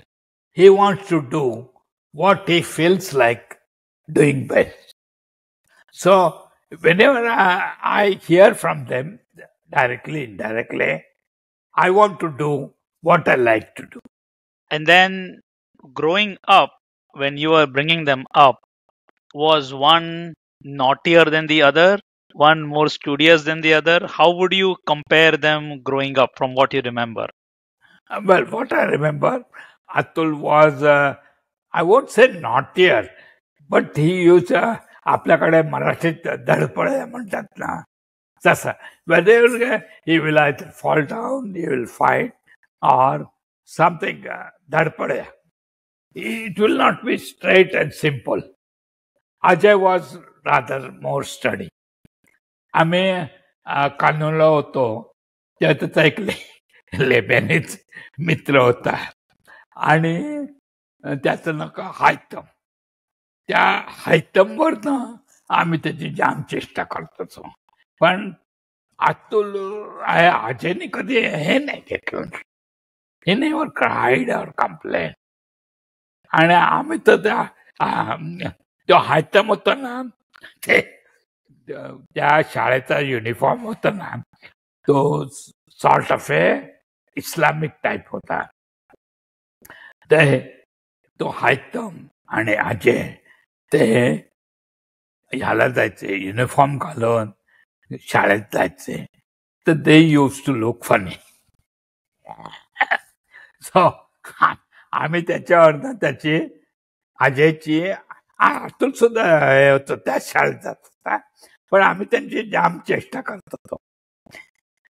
He wants to do what he feels like doing best. So whenever I hear from them, directly, indirectly, I want to do what I like to do. And then growing up, when you were bringing them up, was one naughtier than the other, one more studious than the other? How would you compare them growing up from what you remember? Well, what I remember, Atul was, I won't say naughtier, but he used, आपल्याकडे मराठीत धडपड म्हणतात ना, तसं. Whether he will either fall down, he will fight, or something, धडपड. It will not be straight and simple. Ajay was rather more steady. आम्ही कानूनला होतो, त्यातच ऐकले लेबॅनीच मित्र होता, आणि त्याचं नका हायतम. त्या हायतमवरनं आम्ही त्याची जाम चेष्टा करतो. पण अतुल अजयने कधी हे नाही घेतलं. हे नेव्हर क्राईड और कंप्लेन. आणि आम्ही तर तो हायतम होता ना, त्या शाळेचा युनिफॉर्म होता ना, तो sort of A Islamic type होता. तो हायतम आणि अजय ते ह्याला जायचे, युनिफॉर्म घालून शाळेत जायचे. तर दे यूज टू लुक फनी. सो आम्ही त्याच्यावरनं त्याची अजयची अतुल सुद्धा हे होतं त्याच शाळेत जात होता, पण आम्ही त्यांची जाम चेष्टा करत होतो.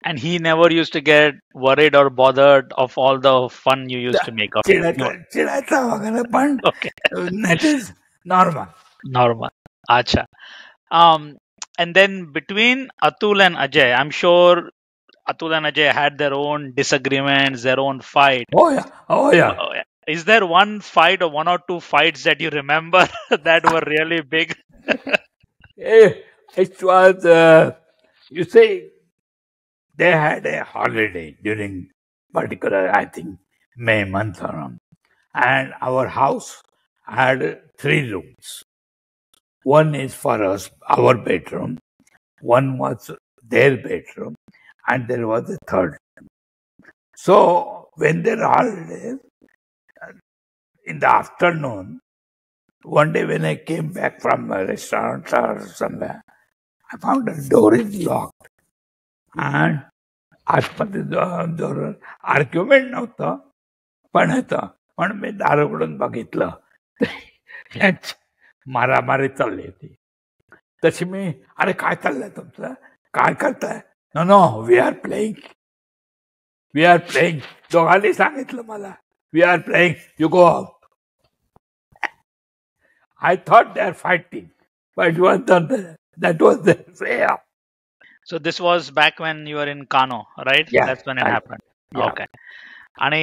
And he never used to get worried or bothered of all the fun you used to make of it. No. चिडायचा वगैरे, पण Okay, that is normal. normal. Acha. And then between Atul and Ajay, I'm sure Atul and Ajay had their own disagreements, their own fight. Oh yeah, oh yeah. Is there one fight or one or two fights that you remember that were really big? It was, you see, they had a holiday during particular, I think, May month around. And our house had 3 rooms. One is for us, our bedroom. One was their bedroom. And there was a third. So when there are holidays, in the afternoon, one day when I came back from a restaurant or somewhere, I found the door is locked. And आतमध्ये door argument नव्हतं, पण होतं. पण मी दार उघडून बघितलं, यांची मारामारी चालली होती. तशी मी, अरे काय चाललंय तुमचं, काय करताय? No no, we are playing, we are playing. दोघांनी सांगितलं मला, we are playing, you go out. I thought they are fighting, but it was not that was the way up. So this was back when you were in Kano, right? Yeah, That's when it right. happened. Yeah. Okay. आणि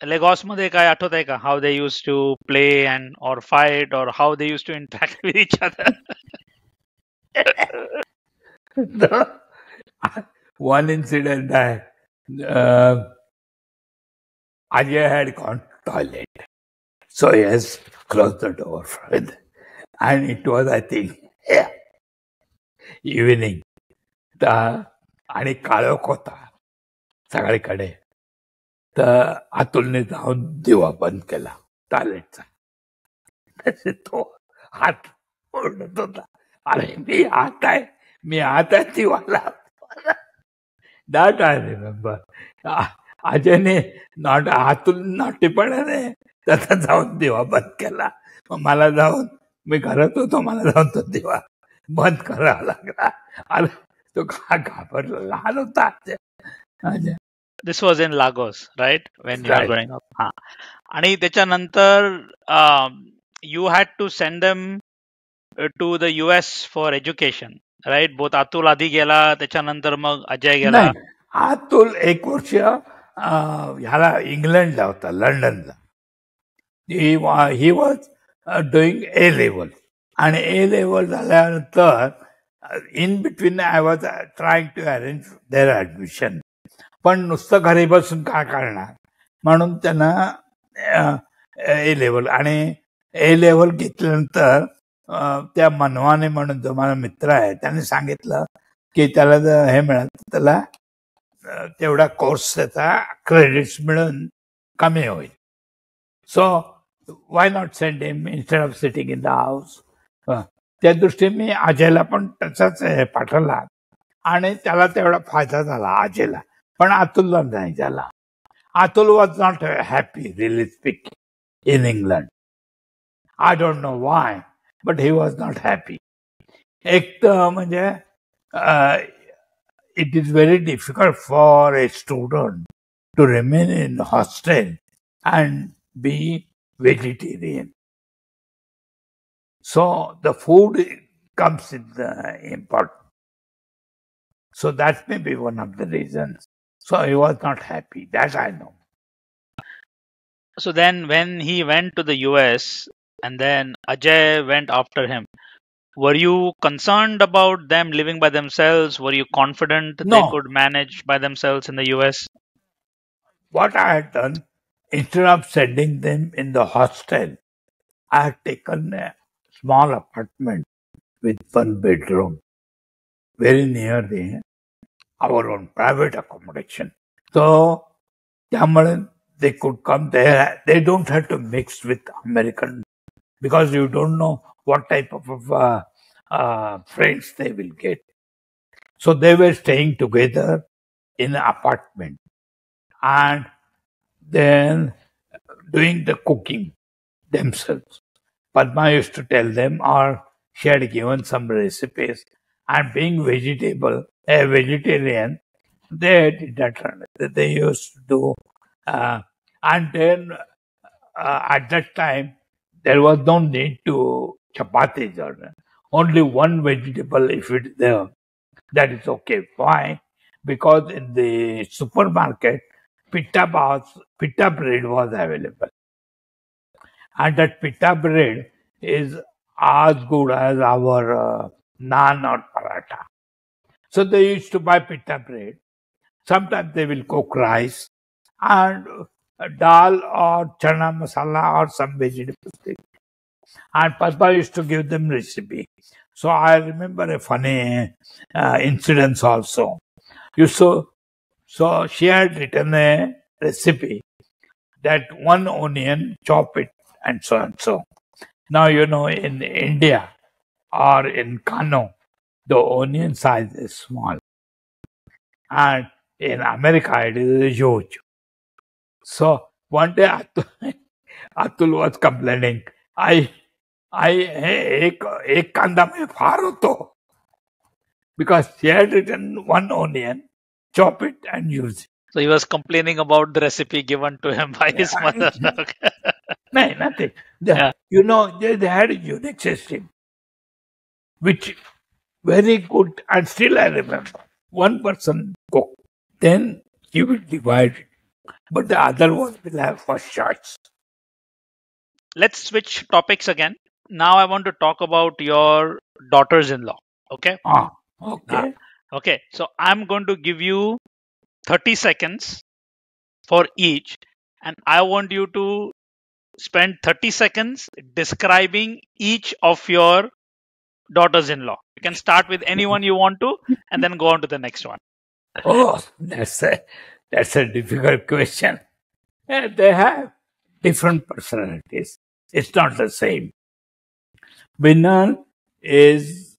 लेगॉस मध्ये काय आठवत आहे का, how they used to play and or fight or how they used to interact with each other? One incident, Ajay had gone to toilet, so he has closed the door for it. And it was, I think, evening. आणि काळोख होता सगळीकडे. तर अतुलने जाऊन दिवा बंद केला टॉयलेटचा. तसे तो हात ओढत होता, अरे मी आत आहे, मी आत आहे, दिवाला. That I remember. अजयने अतुल नाटीपणाने त्याचा जाऊन दिवा बंद केला. मग मला जाऊन, मी घरात होतो, मला जाऊन तो दिवा बंद करावा लागला. अरे तो घाबरला, लहान होता Ajay. This was in Lagos, right? When you were Right. growing up. हा. आणि त्याच्यानंतर you had to send them to the US for education, right? Both Atul आधी गेला, त्याच्यानंतर मग अजय गेला. नाही, अतुल 1 वर्ष ह्याला इंग्लंडला होता, लंडनला. He was doing A level. आणि A लेवल झाल्यानंतर in between I was trying to arrange their admission. पण नुसतं घरी बसून काय करणार, म्हणून त्यांना A लेवल. आणि A लेवल घेतल्यानंतर त्या मनवाने म्हणून जो माझा मित्र आहे, त्याने सांगितलं की त्याला जर हे मिळालं तर त्याला तेवढा कोर्स त्याचा क्रेडिट्स मिळून कमी होईल. So why not send him instead of sitting in the house. त्या दृष्टीने मी अजयला पण त्याचाच पाठवला आणि त्याला तेवढा फायदा झाला अजयला, पण अतुलला नाही झाला. Atul was not happy really speaking in England. I don't know Y, but he was not happy. एक तर म्हणजे it is very difficult for a student to remain in hostel and be vegetarian. So the food comes in the important. So that may be one of the reasons. So he was not happy. That I know. So then when he went to the US and then Ajay went after him, were you concerned about them living by themselves? Were you confident they No. could manage by themselves in the US? What I had done, instead of sending them in the hostel, I had taken a small apartment with 1 bedroom very near our own private accommodation. So, त्यामुळे they could come there. They don't have to mix with American, because you don't know what type of friends they will get. So they were staying together in an apartment. And then doing the cooking themselves. Padma used to tell them, or she had given some recipes. And being a vegetarian, they did that. They used to do, and then at that time there was no need to chapatis or only one vegetable if it's there. That is okay. Why? Because in the supermarket, pitta bread was available, and that pitta bread is as good as our naan or paratha. So they used to buy pitta bread. Sometimes they will cook rice and dal or chana masala or some vegetables. And Padma used to give them recipe. So I remember a funny incident also. So she had written a recipe that one onion, chop it, and so and so. Now, in India or in Kano, the onion size is small. And in America, it is huge. So one day Atul was complaining, एक कांदा में फार होतो, because she had written one onion, chop it and use it. So he was complaining about the recipe given to him by his mother. Okay. No, nothing. Yeah. They had a unique system, which very good, and still I remember. One person cook, then he will divide it, but the other one will have first choice. Let's switch topics again. Now I want to talk about your daughters-in-law. Okay. Okay. Okay. So I'm going to give you 30 seconds for each, and I want you to spend 30 seconds describing each of your daughters-in-law. You can start with anyone you want to, and then go on to the next one. Oh, that's a difficult question. They have different personalities. It's not the same. Binal is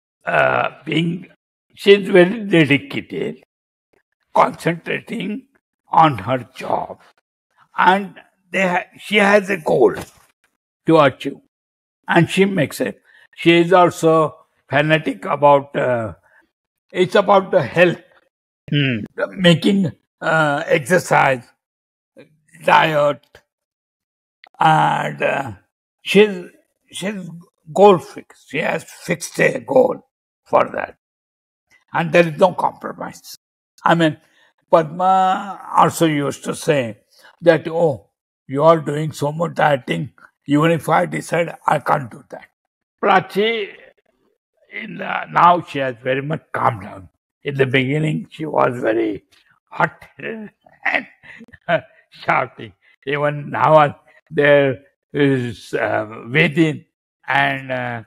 she's very dedicated, concentrating on her job, and she has a goal to achieve, and she makes it. She is also fanatic about. It's about the health, making exercise, diet, and she's goal fixed. She has fixed a goal for that, and there is no compromise. I mean, Padma also used to say that, oh, you are doing so much dieting, even if I decide I can't do that. Prachi, now she has very much calmed down. In the beginning, she was very hot and shouting. Even now, there is Vedin and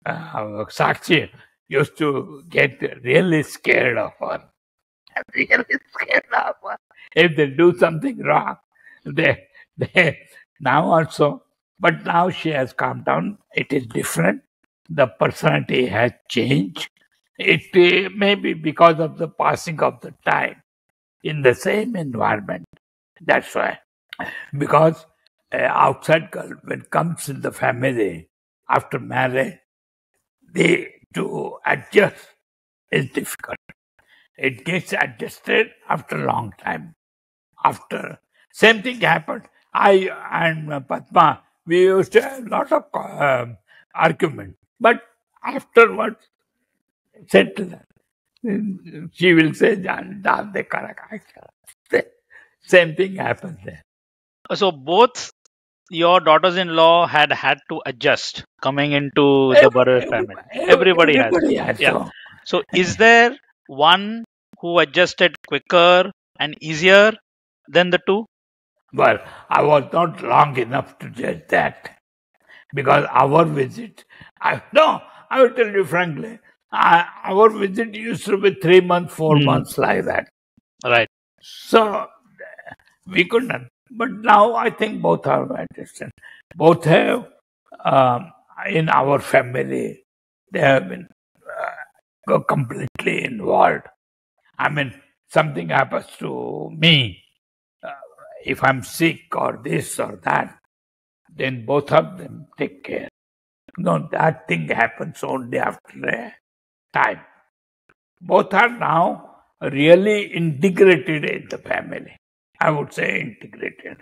Sakshi used to get really scared of her. Really scared of her. If they do something wrong, they now also. But now she has calmed down. It is different. The personality has changed. It may be because of the passing of the time in the same environment. That's why. Because outside girl, when comes in the family after marriage, to adjust is difficult. It gets adjusted after a long time. After same thing happened. I and Padma, we used to have a lot of argument. But afterwards, said to them, she will say, same thing happens there. So both your daughters-in-law had to adjust coming into the Barve family. Everybody has. Yeah. So is there one who adjusted quicker and easier than the two? Well, I was not long enough to judge that, because our visit, I will tell you frankly, our visit used to be 3 months, 4 months like that. Right. So we couldn't. But now I think both are adjusted. Both have, in our family, they have been completely involved. I mean, something happens to me. if I'm sick or this or that, then both of them take care. No, that thing happens only after a time. Both are now really integrated in the family. I would say integrated.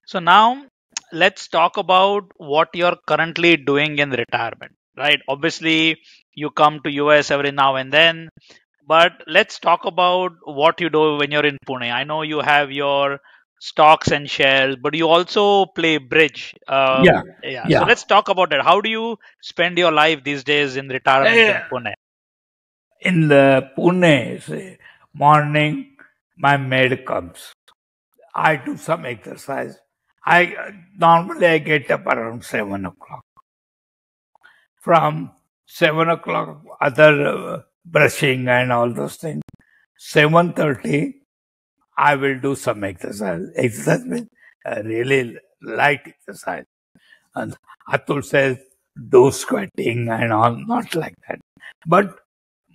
So now let's talk about what you're currently doing in retirement, right? Obviously, you come to US every now and then, but let's talk about what you do when you're in Pune. I know you have your stocks and shares, but you also play bridge. Yeah, Yeah. So yeah. let's talk about that. How do you spend your life these days in retirement Eh, in Pune? In the Pune, say, morning, my maid comes. I do some exercise. I get up around 7 o'clock. From 7 o'clock, other brushing and all those things. 7:30, I will do some exercise. Exercise means really light exercise. And Atul says, do squatting and all, not like that. But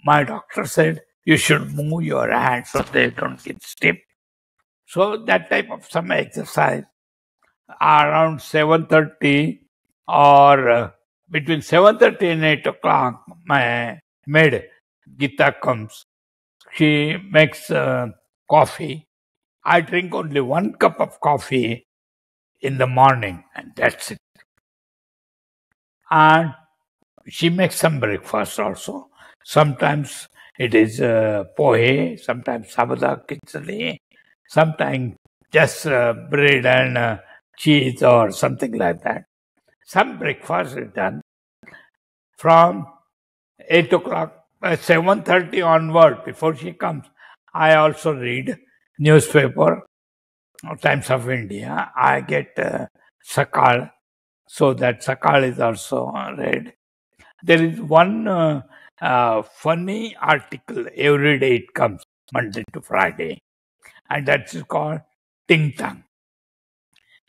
my doctor said, you should move your hands so they don't get stiff. So that type of some exercise around 7:30 or between 7:30 and 8 o'clock, my maid, Gita, comes. She makes coffee. I drink only 1 cup of coffee in the morning, and that's it. And she makes some breakfast also. Sometimes it is pohe, sometimes sabada khichdi, sometimes just bread and cheese or something like that. Some breakfast is done. From 8 o'clock, 7:30 onward, before she comes, I also read newspaper, Times of India. I get Sakal, so that Sakal is also read. There is one funny article every day. It comes Monday to Friday, and that is called Ting Tang.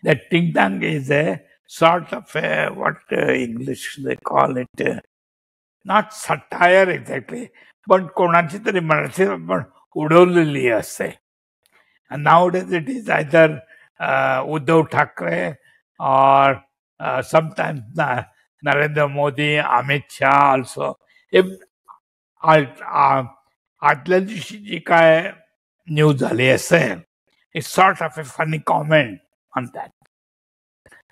That Ting Tang is a sort of a, what English they call it, not satire exactly, but कोणाची तरी मराठीत आपण उडवलेली असते. And nowadays it is either Uddhav Thackeray or sometimes Narendra Modi, Amit Shah also. If आदल्या दिवशी जी काय news झाली असेल, it's sort of a funny comment on that.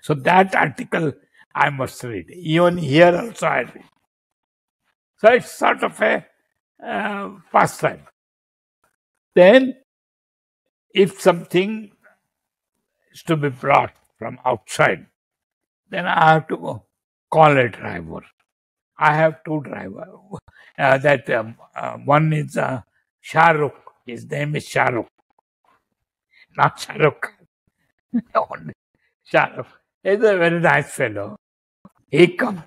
So that article I must read. Even here also I read. So it's sort of a pastime. Then, if something is to be brought from outside, then I have to call a driver. I have two drivers. One is Shah Rukh. His name is Shah Rukh, not Shah Rukh. Only Shah Rukh. He's a very nice fellow. He comes.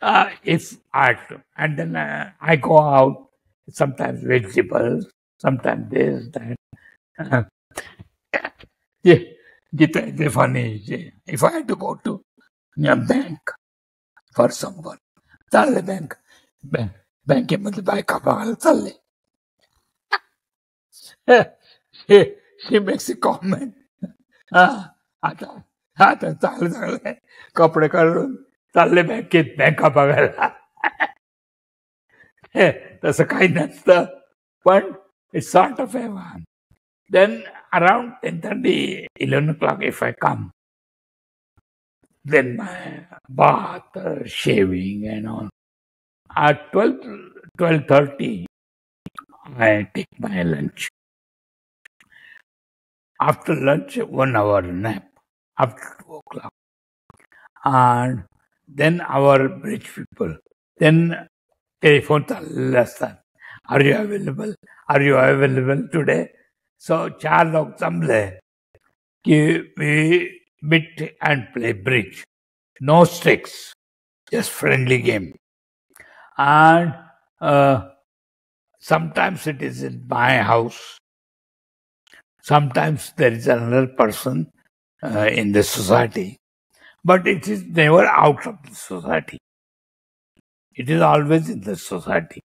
If I and then I go out. Sometimes vegetables, sometimes this, that. Yeah, it's funny. If I had to go to a bank for someone, चालले bank, बँकेमध्ये बायका बघायला चालले. She makes a comment. आता आता चांगले कपडे काढून चालले बँकेत बँका बघायला. तसं काही नसतं, पण it's sort of a one. Then around 10:30, 11 o'clock, if I come, then my bath, shaving and all. At 12:30, I take my lunch. After lunch, 1 hour nap after 2 o'clock. And then our bridge people, then telephone चाललेले असतात. Are you available? Are you available today? So 4 लोग जमले कि we meet and play bridge. No stakes, just friendly game. And sometimes it is in my house. Sometimes there is another person in the society. But it is never out of the society. It is always in the society.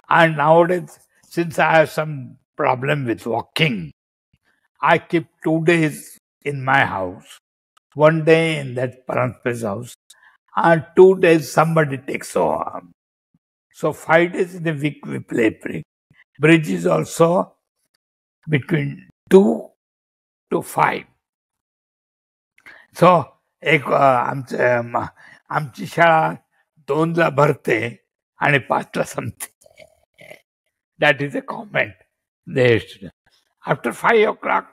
And nowadays, since I have some problem with walking, I keep 2 days in my house, 1 day in that Paranpe's house, and 2 days somebody takes over. So 5 days in a week we play bridge. Bridge is also between 2 to 5. सो एक आमची शाळा 2ला भरते आणि 5ला संपते. That is a comment. After 5 o'clock,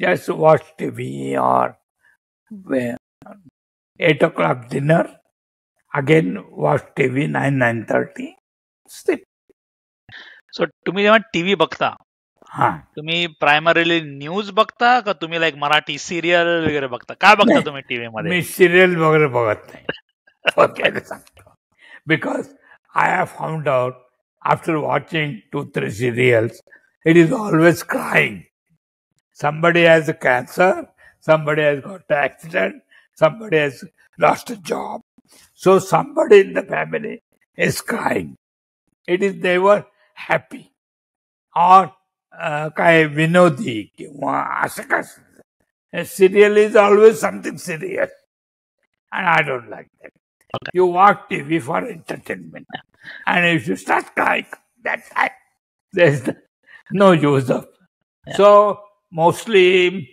just watch TV or 8 o'clock dinner. Again watch TV 9:30. Sleep. सो तुम्ही जेव्हा TV बघता हा तुम्ही प्रायमरीली न्यूज बघता का तुम्ही लाईक मराठी सिरियल वगैरे बघता? काय बघता तुम्ही टीव्ही मध्ये? मी सिरियल वगैरे बघत नाही सांगतो. Because I have found out after watching 2-3 serials, it is always crying. Somebody has a cancer, somebody has got an accident, somebody has lost a job. So somebody in the family is crying. It is never happy. Or काय विनोदी किंवा असं काय. Serial is always something serious. And I don't like that. Okay. You watch TV for entertainment. And if you start crying, that time, there's no use of. Yeah. So, mostly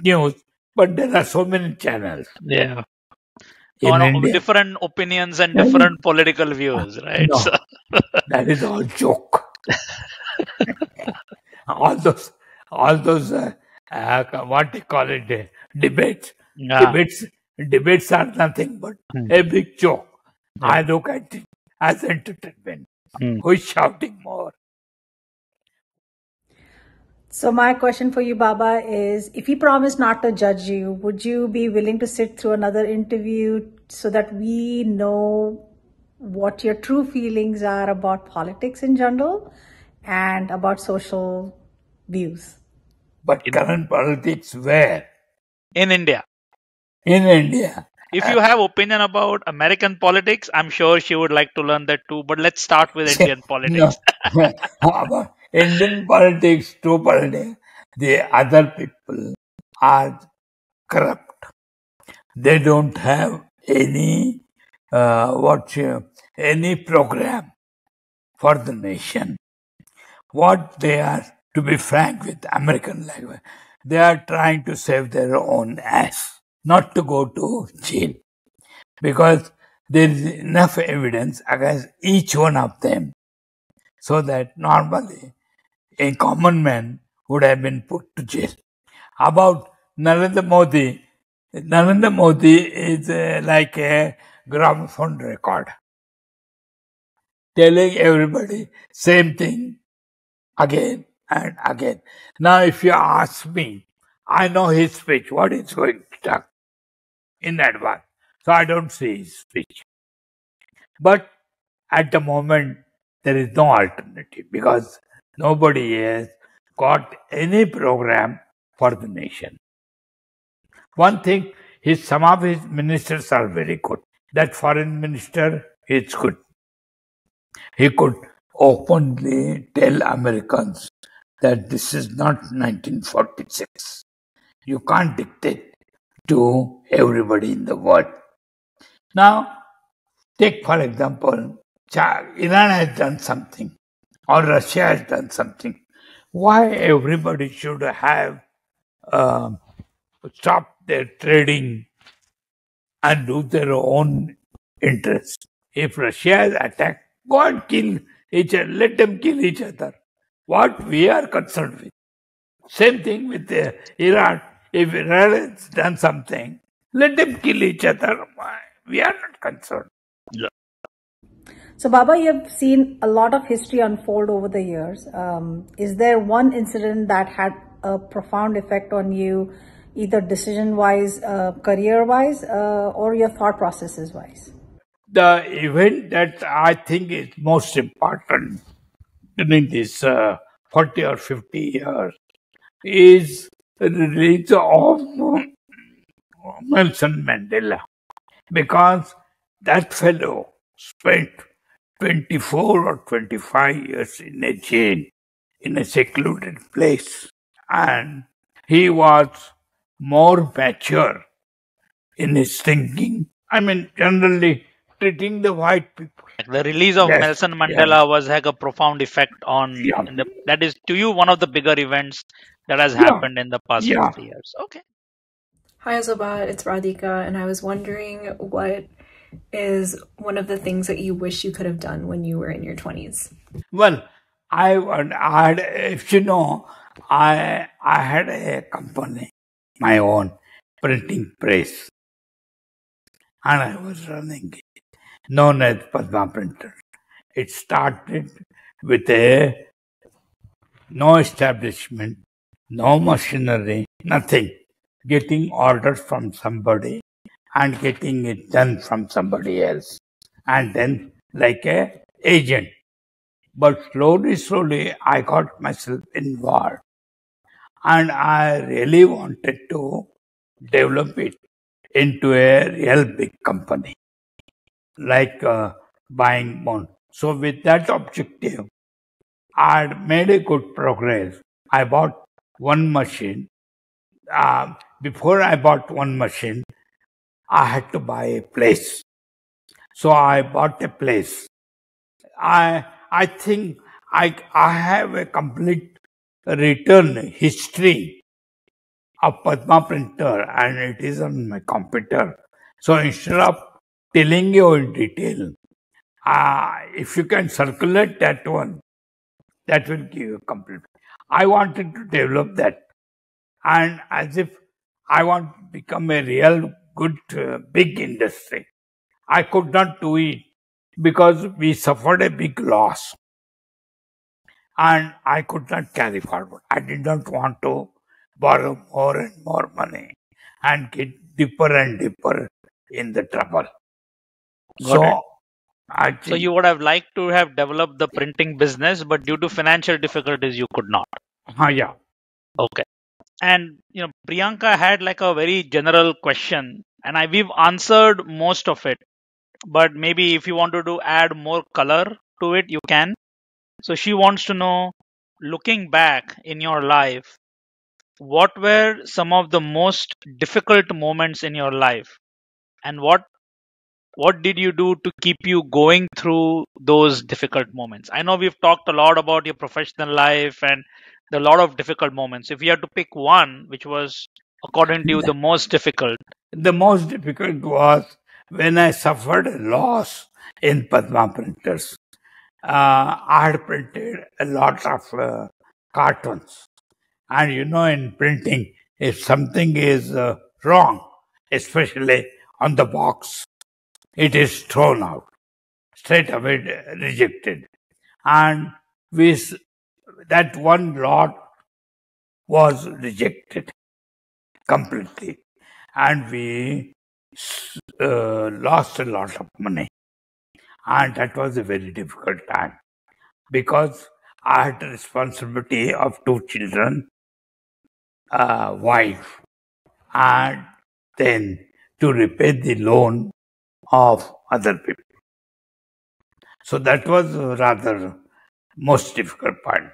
news, but there are so many channels. Yeah. In India. Different opinions and different political views, right? No. So, That is all joke. all those, what they call it, debates. yeah. Debates are nothing but a big joke. Yeah. I look at it as entertainment. Who is shouting more? So my question for you, Baba, is if he promised not to judge you, would you be willing to sit through another interview so that we know what your true feelings are about politics in general and about social views? But current politics where? In India. In India. If you have opinion about American politics, I'm sure she would like to learn that too. But let's start with Indian politics. No. About Indian politics, true politics, the other people are corrupt. They don't have any any program for the nation. What they are, to be frank with American language, they are trying to save their own ass, not to go to jail. Because there is enough evidence against each one of them, so that normally a common man would have been put to jail. About Narendra Modi is like a gramophone record, telling everybody same thing again and again. Now, if you ask me, I know his speech, what he's going to talk in advance. So I don't see his speech. But at the moment, there is no alternative because nobody has got any program for the nation. One thing, some of his ministers are very good. That foreign minister is good. He could openly tell Americans that this is not 1946. You can't dictate to everybody in the world. Now, take for example, Iran has done something or Russia has done something. Why everybody should have stopped their trading and do their own interest? If Russia has attacked, go and kill each other. Let them kill each other. What we are concerned with. Same thing with Iran. If Iran has done something, let them kill each other. We are not concerned. Yeah. So, Baba, you have seen a lot of history unfold over the years. Is there one incident that had a profound effect on you, either decision-wise, career-wise, or your thought processes-wise? The event that I think is most important during this 40 or 50 years is the release of Nelson Mandela. Because that fellow spent 24 or 25 years in a jail in a secluded place, and he was more mature in his thinking. I mean, generally treating the white people. The release of Yes, Nelson yeah. Mandela was had a profound effect on Yeah. that is to you one of the bigger events that has Yeah. happened in the past Yeah. 50 years. Okay. Hi, Azoba. It's Radhika, and I was wondering what is one of the things that you wish you could have done when you were in your 20s? Well, I had, if you know, I had a company, my own printing press, and I was running it, known as Padma Printer. It started with no establishment, no machinery, nothing. Getting orders from somebody and getting it done from somebody else, and then like a agent. But slowly, I got myself involved, and I really wanted to develop it into a real big company, like buying bond. So with that objective, I had made a good progress. I bought one machine. Before I bought one machine, I had to buy a place. So I bought a place. I think I have a complete return history of Padma Printer, and it is on my computer. So instead of telling you in detail, if you can circulate that one, that will give you complete. I wanted to develop that, and as if I want to become a real good big industry. I could not do it because we suffered a big loss, and I could not carry forward. I did not want to borrow more and more money and get deeper and deeper in the trouble. Got it. So So you would have liked to have developed the printing business, but due to financial difficulties, you could not. yeah. Okay. And Priyanka had like a very general question, and we've answered most of it. But maybe if you wanted to add more color to it, you can. So she wants to know, looking back in your life, what were some of the most difficult moments in your life, and what did you do to keep you going through those difficult moments? I know we've talked a lot about your professional life and a lot of difficult moments. If you had to pick one, which was according to you the most difficult? The most difficult was when I suffered a loss in Padma Printers. I had printed a lot of cartoons. And in printing, if something is wrong, especially on the box, it is thrown out, straight away rejected. And that one lot was rejected completely. And we lost a lot of money. And that was a very difficult time because I had the responsibility of 2 children, wife, and then to repay the loan of other people. So that was rather most difficult part.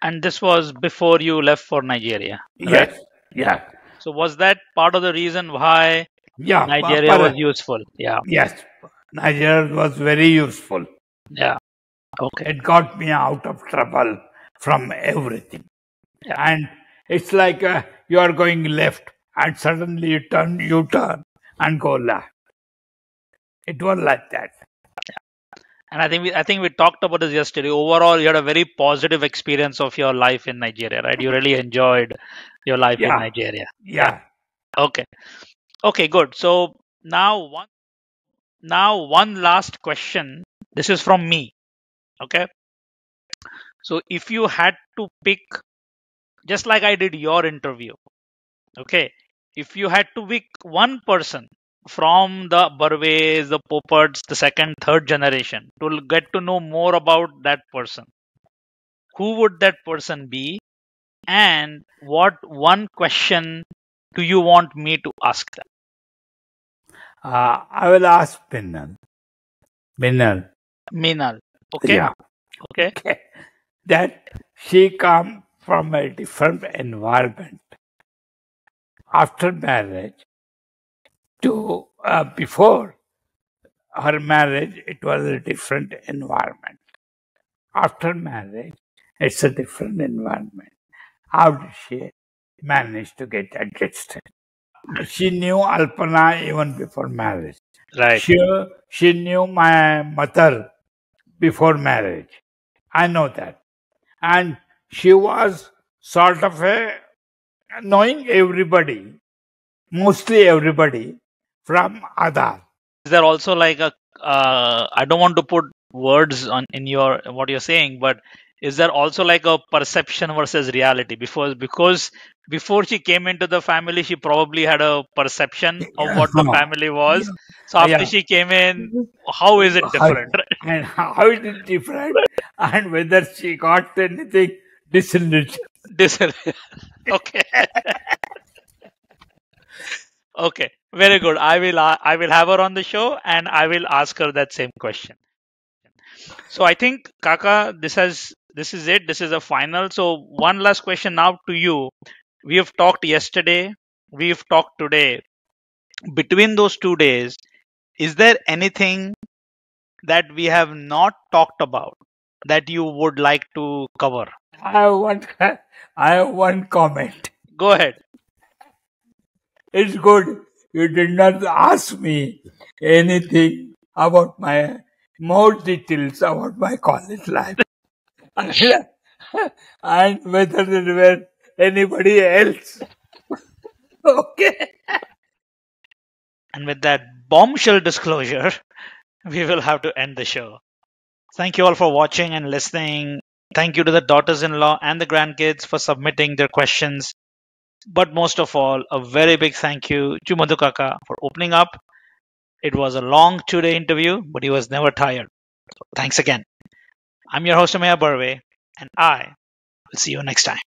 And this was before you left for Nigeria, right? Yes, yeah. So was that part of the reason why Yeah, Nigeria was useful? Yeah. Yes, Nigeria was very useful. Yeah. Okay. It got me out of trouble from everything. Yeah. And it's like you are going left and suddenly you turn and go left. It was like that. And I think we talked about this yesterday. Overall, you had a very positive experience of your life in Nigeria, right? You really enjoyed your life in Yeah. Nigeria. Yeah. Okay. Okay, good. So now one last question. This is from me. Okay. So if you had to pick, just like I did your interview, okay, if you had to pick one person from the Barves, the Popards, the second, third generation to get to know more about that person, who would that person be? And what one question do you want me to ask them? I will ask Minal. Minal. Okay. Yeah. Okay. that she come from a different environment after marriage to before her marriage. It was a different environment. After marriage, it's a different environment. How did she manage to get adjusted? She knew Alpana even before marriage. Right. She knew my mother before marriage. I know that. And she was sort of a knowing everybody, mostly everybody from Aadhaar. Is there also like a I don't want to put words on in your what you're saying, but is there also like a perception versus reality? Because before she came into the family, she probably had a perception of what the family was. So after Yeah. she came in, how is it different? And how is it different? And whether she got anything disillusioned. Okay. Okay, very good. I will have her on the show and I will ask her that same question. So I think Kaka, this is it. This is a final. So one last question now to you. We have talked yesterday. We've talked today. Between those 2 days, is there anything that we have not talked about that you would like to cover? I have one comment. Go ahead. It's good you did not ask me anything about my more details about my college life and whether there were anybody else. Okay. And with that bombshell disclosure, we will have to end the show. Thank you all for watching and listening. Thank you to the daughters-in-law and the grandkids for submitting their questions. But most of all, a very big thank you to Madhu Kaka for opening up. It was a long 2-day interview, but he was never tired. So thanks again. I'm your host, Ameya Barve, and I will see you next time.